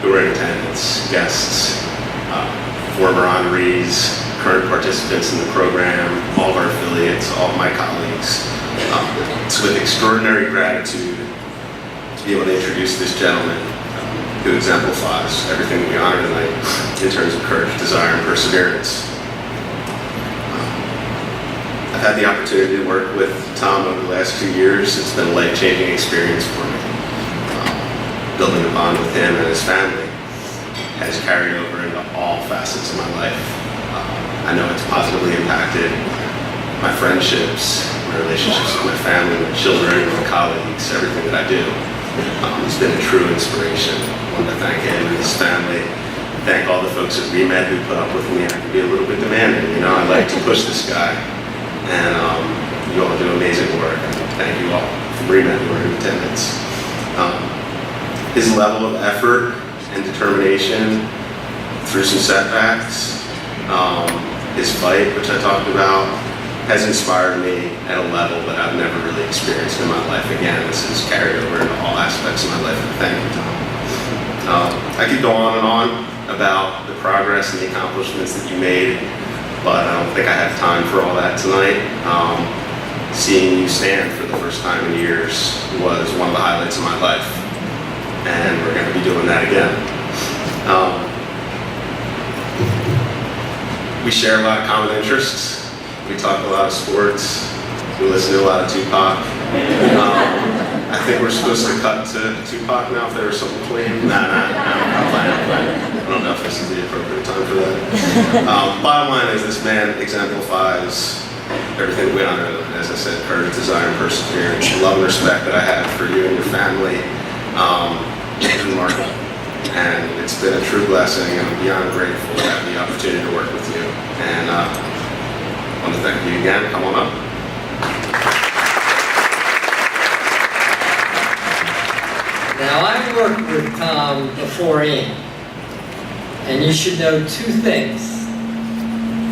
Who are in attendance, guests, former honorees, current participants in the program, all of our affiliates, all of my colleagues. It's with extraordinary gratitude to be able to introduce this gentleman who exemplifies everything we honor tonight in terms of courage, desire, and perseverance. I've had the opportunity to work with Tom over the last 2 years. It's been a life-changing experience for me. Building a bond with him and his family has carried over into all facets of my life. I know it's positively impacted my friendships, my relationships with my family, my children, my colleagues, everything that I do. He's been a true inspiration. I want to thank him and his family. Thank all the folks at ReMed who put up with me. I can be a little bit demanding, you know. I like to push this guy, and you all do amazing work. Thank you all from ReMed who are in attendance. His level of effort and determination through some setbacks, his fight, which I talked about, has inspired me at a level that I've never really experienced in my life. Again, this has carried over into all aspects of my life, and thank you, Tom. I could go on and on about the progress and the accomplishments that you made, but I don't think I have time for all that tonight. Seeing you stand for the first time in years was one of the highlights of my life. And we're going to be doing that again. We share a lot of common interests. We talk a lot of sports. We listen to a lot of Tupac. I think we're supposed to cut to Tupac now if there was something clean. Nah, I'm fine. I don't know if this is the appropriate time for that. Bottom line is this man exemplifies everything we honor. As I said, courage, desire, and perseverance. The love and respect that I have for you and your family. It's remarkable, and it's been a true blessing, and I'm beyond grateful to have the opportunity to work with you. And I want to thank you again. Come on up. Now, I've worked with Tom beforehand, and you should know 2 things.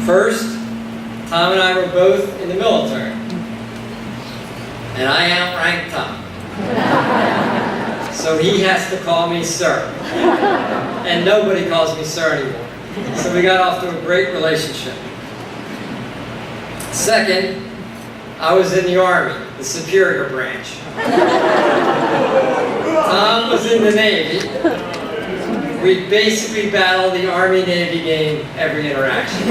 First, Tom and I were both in the military, and I outranked Tom. So he has to call me sir. And nobody calls me sir anymore. So we got off to a great relationship. Second, I was in the Army. the Superior branch. Tom was in the Navy. We basically battled the Army-Navy game every interaction.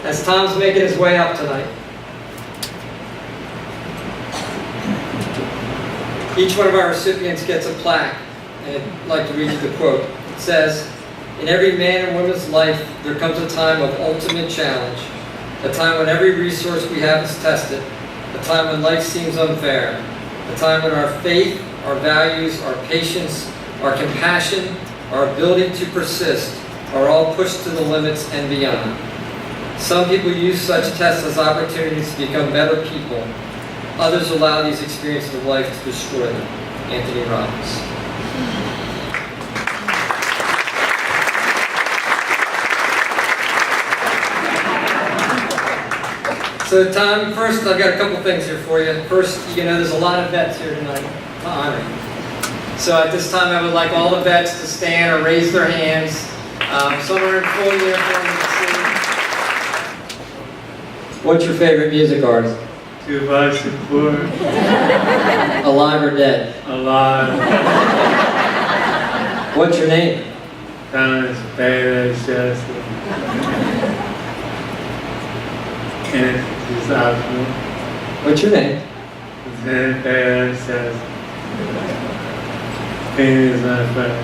As Tom's making his way up tonight, each one of our recipients gets a plaque, and I'd like to read you the quote. It says, "In every man and woman's life, there comes a time of ultimate challenge, a time when every resource we have is tested, a time when life seems unfair, a time when our faith, our values, our patience, our compassion, our ability to persist are all pushed to the limits and beyond. Some people use such tests as opportunities to become better people. Others allow these experiences of life to destroy them." Anthony Robbins. So Tom, first I've got a couple things here for you. First, you know there's a lot of vets here tonight to honor you. So at this time I would like all the vets to stand or raise their hands. Some are in full uniform, you can see. What's your favorite music artist? Tupac Shakur. Alive or dead? Alive. What's your name? Thomas Badass Jackson. And it's optional. What's your name? Lieutenant Badass Jackson. Pain is my friend.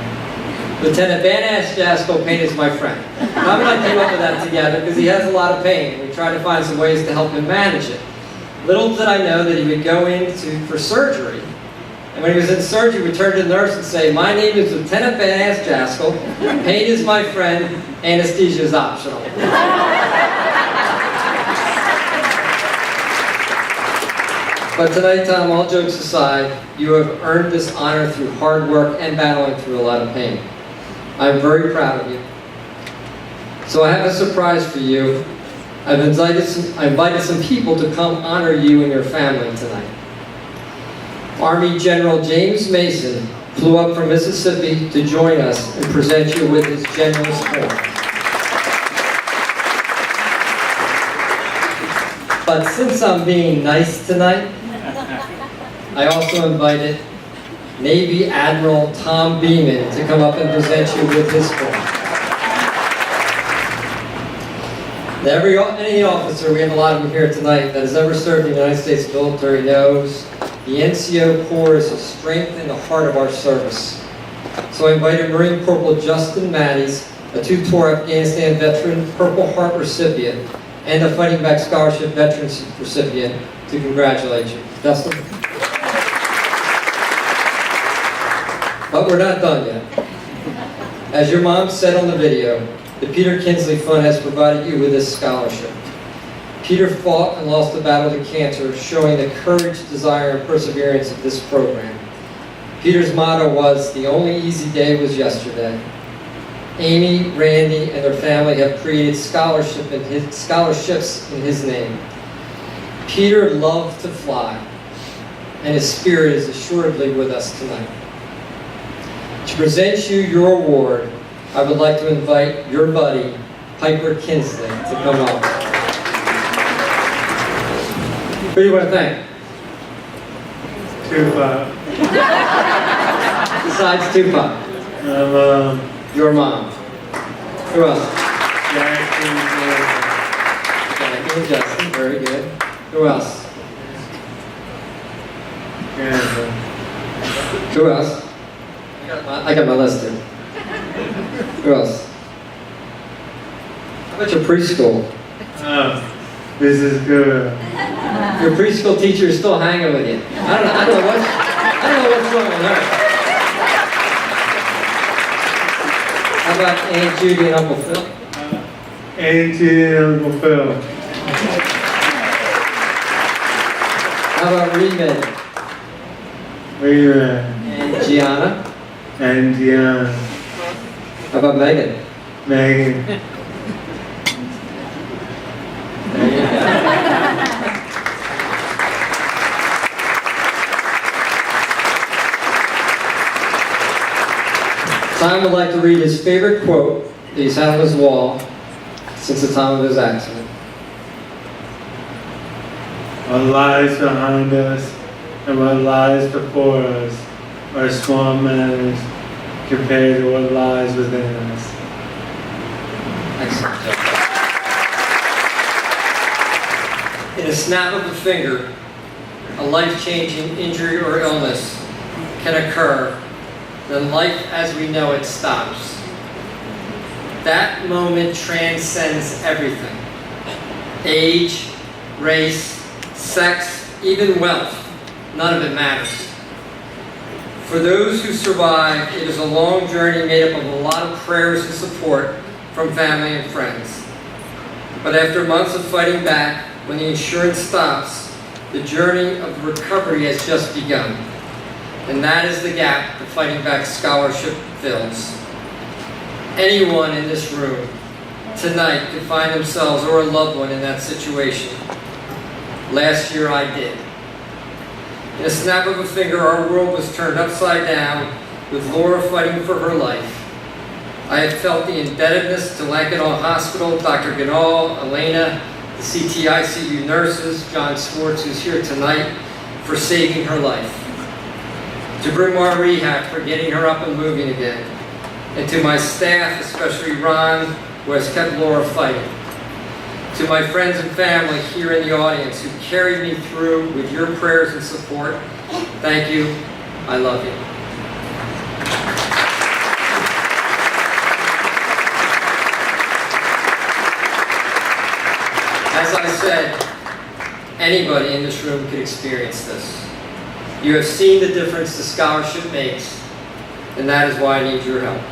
Lieutenant Van Ass Jaskell, pain is my friend. Tom and I came up with that together because he has a lot of pain. We tried to find some ways to help him manage it. Little did I know that he would go for surgery. And when he was in surgery, we turned to the nurse and say, "My name is Lieutenant Van Ass Jaskell. Pain is my friend. Anesthesia is optional." But tonight, Tom, all jokes aside, you have earned this honor through hard work and battling through a lot of pain. I'm very proud of you. So I have a surprise for you. I invited some people to come honor you and your family tonight. Army General James Mason flew up from Mississippi to join us and present you with his General's Horn. But since I'm being nice tonight, I also invited Navy Admiral Tom Beeman to come up and present you with his horn. Any officer, we have a lot of them here tonight, that has ever served in the United States military knows the NCO Corps is a strength in the heart of our service. So I invited Marine Corporal Justin Matties, a two-tour Afghanistan veteran, Purple Heart recipient, and a Fighting Back Scholarship Veterans recipient to congratulate you. Justin? But we're not done yet. As your mom said on the video, the Peter Kinsley Fund has provided you with this scholarship. Peter fought and lost the battle to cancer, showing the courage, desire, and perseverance of this program. Peter's motto was, "The only easy day was yesterday." Amy, Randy, and their family have created scholarships in his name. Peter loved to fly, and his spirit is assuredly with us tonight. To present you your award, I would like to invite your buddy, Piper Kinsley, to come up. Who do you want to thank? Tupac. Besides Tupac? Your mom. Who else? Jackie and Justin, very good. Who else? Who else? I got my list here. Who else? How about your preschool? This is good. Your preschool teacher is still hanging with you. I don't know what's wrong with her. How about Aunt Judy and Uncle Phil? Aunt Judy and Uncle Phil. How about Reed? Rita. And Gianna? And Gianna. How about Megan? Megan. Tom would like to read his favorite quote that he's had on his wall since the time of his accident. what lies behind us and what lies before us are small matters compared to what lies within us. Excellent. In a snap of a finger, a life-changing injury or illness can occur, then life as we know it stops. That moment transcends everything. Age, race, sex, even wealth, none of it matters. For those who survive, it is a long journey made up of a lot of prayers and support from family and friends. But after months of fighting back, when the insurance stops, the journey of recovery has just begun. And that is the gap the Fighting Back Scholarship fills. Anyone in this room tonight could find themselves or a loved one in that situation. Last year I did. In a snap of a finger, our world was turned upside down with Laura fighting for her life. I have felt the indebtedness to Lankenau Hospital, Dr. Ganal, Elena, the CTICU nurses, John Swartz, who's here tonight, for saving her life. To Bryn Mawr Rehab for getting her up and moving again. And to my staff, especially Ron, who has kept Laura fighting. To my friends and family here in the audience who carried me through with your prayers and support, thank you. I love you. As I said, anybody in this room could experience this. You have seen the difference the scholarship makes, and that is why I need your help.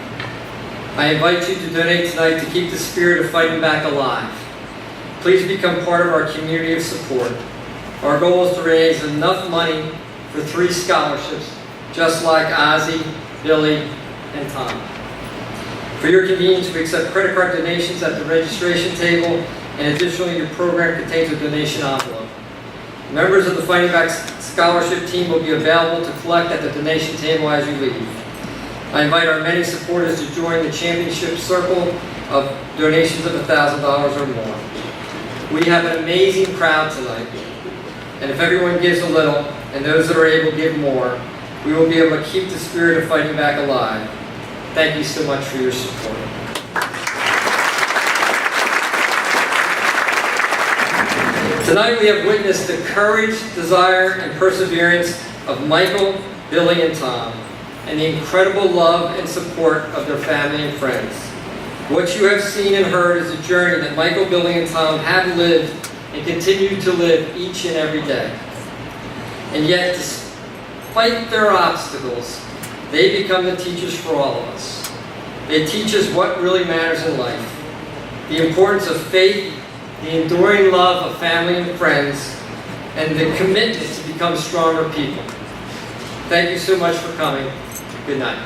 I invite you to donate tonight to keep the spirit of fighting back alive. Please become part of our community of support. Our goal is to raise enough money for 3 scholarships, just like Ozzy, Billy, and Tom. For your convenience, we accept credit card donations at the registration table, and additionally, your program contains a donation envelope. Members of the Fighting Back Scholarship team will be available to collect at the donation table as you leave. I invite our many supporters to join the championship circle of donations of $1,000 or more. We have an amazing crowd tonight, and if everyone gives a little, and those that are able give more, we will be able to keep the spirit of fighting back alive. Thank you so much for your support. Tonight we have witnessed the courage, desire, and perseverance of Michael, Billy, and Tom, and the incredible love and support of their family and friends. What you have seen and heard is a journey that Michael, Billy, and Tom have lived and continue to live each and every day. And yet, despite their obstacles, they become the teachers for all of us. They teach us what really matters in life, the importance of faith, the enduring love of family and friends, and the commitment to become stronger people. Thank you so much for coming. Good night.